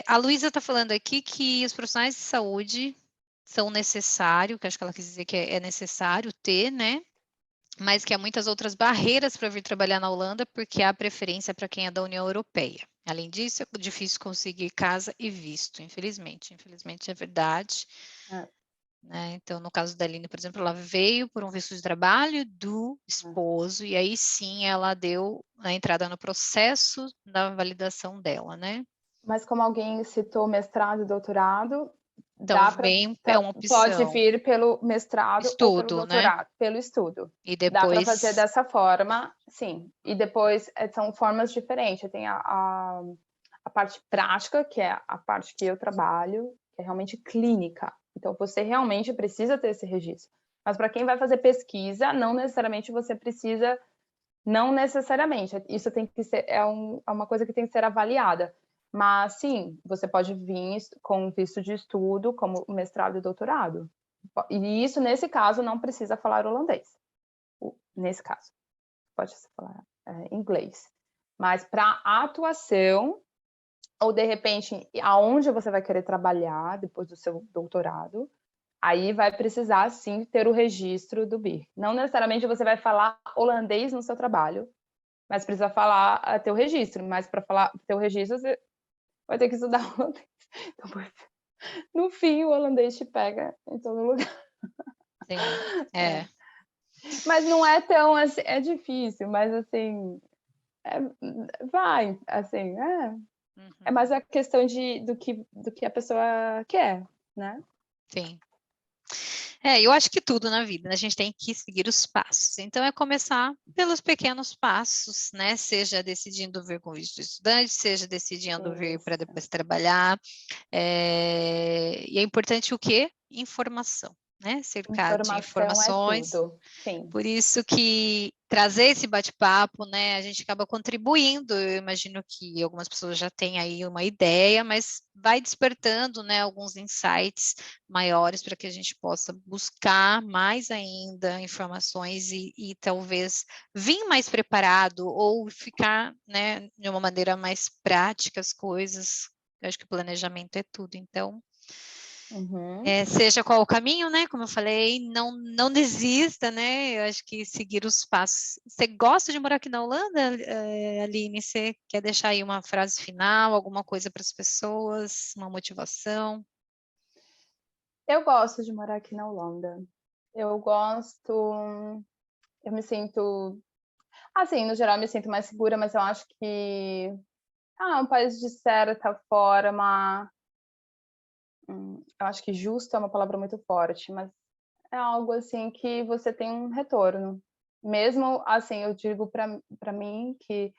A Luísa está falando aqui que os profissionais de saúde são necessários, que acho que ela quis dizer que é necessário ter, né, mas que há muitas outras barreiras para vir trabalhar na Holanda, porque há preferência para quem é da União Europeia. Além disso, é difícil conseguir casa e visto, infelizmente. Infelizmente é verdade. Né? Então, no caso da Aline, por exemplo, ela veio por um visto de trabalho do esposo, e aí sim ela deu a entrada no processo da validação dela, né? Mas como alguém citou mestrado e doutorado, Também é uma pode opção. vir pelo mestrado ou pelo Estudo, né? doutorado, pelo estudo. E Dá para depois... fazer dessa forma, sim. E depois são formas diferentes. Tem a parte prática, que é a parte que eu trabalho, que é realmente clínica. Então, você realmente precisa ter esse registro. Mas para quem vai fazer pesquisa, não necessariamente você precisa, não necessariamente. Isso tem que ser, é uma coisa que tem que ser avaliada. Mas, sim, você pode vir com visto de estudo, como mestrado e doutorado. E isso, nesse caso, não precisa falar holandês. Nesse caso, pode falar inglês. Mas para atuação, ou de repente, aonde você vai querer trabalhar depois do seu doutorado, aí vai precisar, sim, ter o registro do BIR. Não necessariamente você vai falar holandês no seu trabalho, mas precisa falar, ter o registro. Mas para ter o registro, você vai ter que estudar holandês. Então, no fim, o holandês te pega em todo lugar. Sim, Mas não é tão assim, é difícil, mas assim, vai, assim, é mais a questão do que a pessoa quer, né? Sim. Eu acho que tudo na vida, né? A gente tem que seguir os passos. Então, é começar pelos pequenos passos, né? Seja decidindo vir com visto de estudante, seja decidindo vir para depois trabalhar. E é importante o quê? Informação, né? Cercado de informações. É tudo. Sim. Por isso que trazer esse bate-papo, né, a gente acaba contribuindo. Eu imagino que algumas pessoas já têm aí uma ideia, mas vai despertando, né, alguns insights maiores para que a gente possa buscar mais ainda informações e talvez vir mais preparado ou ficar, né, de uma maneira mais prática as coisas. Eu acho que o planejamento é tudo, então... seja qual o caminho, né? Como eu falei, não desista, né? Eu acho que seguir os passos. Você gosta de morar aqui na Holanda, Aline? Você quer deixar aí uma frase final, alguma coisa para as pessoas, uma motivação? Eu gosto de morar aqui na Holanda. Eu me sinto, assim, no geral, eu me sinto mais segura, mas eu acho que é um país de certa forma, eu acho que justo é uma palavra muito forte, mas é algo assim que você tem um retorno. Mesmo assim, eu digo para mim que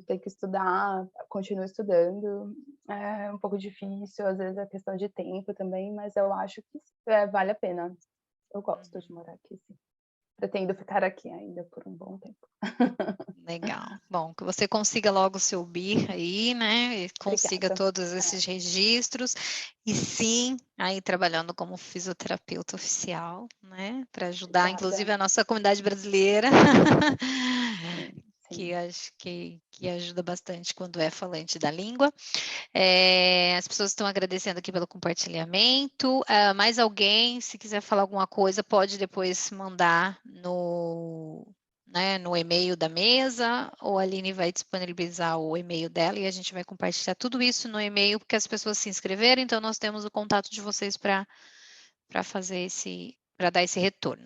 tem que estudar, continuo estudando, é um pouco difícil, às vezes é questão de tempo também, mas eu acho que vale a pena. Eu gosto de morar aqui, sim. pretendo ficar aqui ainda por um bom tempo. Legal. Bom, que você consiga logo o seu BIR aí, né? E consiga Obrigada. todos esses registros. E sim, aí trabalhando como fisioterapeuta oficial, né? Para ajudar, Obrigada. inclusive, a nossa comunidade brasileira. Sim. Que acho que ajuda bastante quando é falante da língua. As pessoas estão agradecendo aqui pelo compartilhamento. Mais alguém, se quiser falar alguma coisa, pode depois mandar no e-mail da mesa, ou a Aline vai disponibilizar o e-mail dela e a gente vai compartilhar tudo isso no e-mail, porque as pessoas se inscreveram, então nós temos o contato de vocês para dar esse retorno.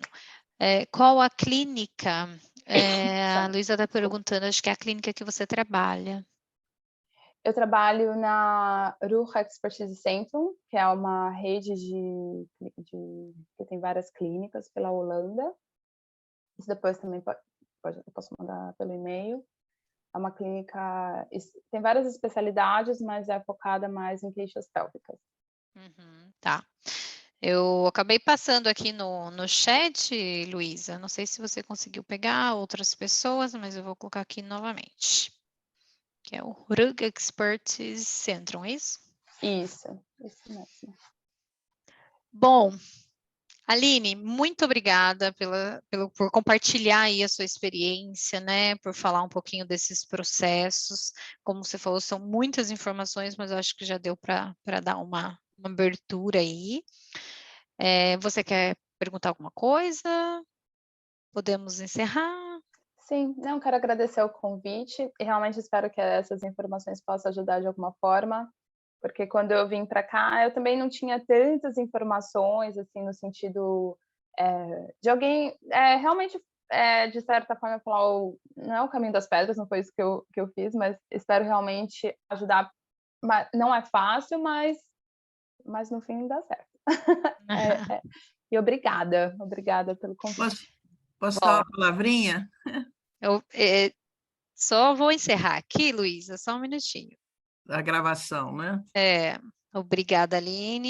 Qual a clínica? A Luísa está perguntando, acho que é a clínica que você trabalha. Eu trabalho na Ruhr Expertise Centrum, que é uma rede que tem várias clínicas pela Holanda. Isso depois também eu posso mandar pelo e-mail. É uma clínica, tem várias especialidades, mas é focada mais em queixas pélvicas. Tá. Eu acabei passando aqui no chat, Luísa, não sei se você conseguiu pegar outras pessoas, mas eu vou colocar aqui novamente. Que é o Ruhr Expertise Centrum, é isso? Isso mesmo. Bom, Aline, muito obrigada por compartilhar aí a sua experiência, né? Por falar um pouquinho desses processos. Como você falou, são muitas informações, mas eu acho que já deu para dar uma abertura aí. Você quer perguntar alguma coisa? Podemos encerrar? Sim, não, quero agradecer o convite e realmente espero que essas informações possam ajudar de alguma forma, porque quando eu vim para cá, eu também não tinha tantas informações, assim, no sentido de alguém realmente, de certa forma, falar, não é o caminho das pedras, não foi isso que eu fiz, mas espero realmente ajudar. Não é fácil, mas no fim dá certo. E obrigada pelo convite. Posso Bom, dar uma palavrinha? eu só vou encerrar aqui, Luísa, só um minutinho. A gravação, né? Obrigada, Aline.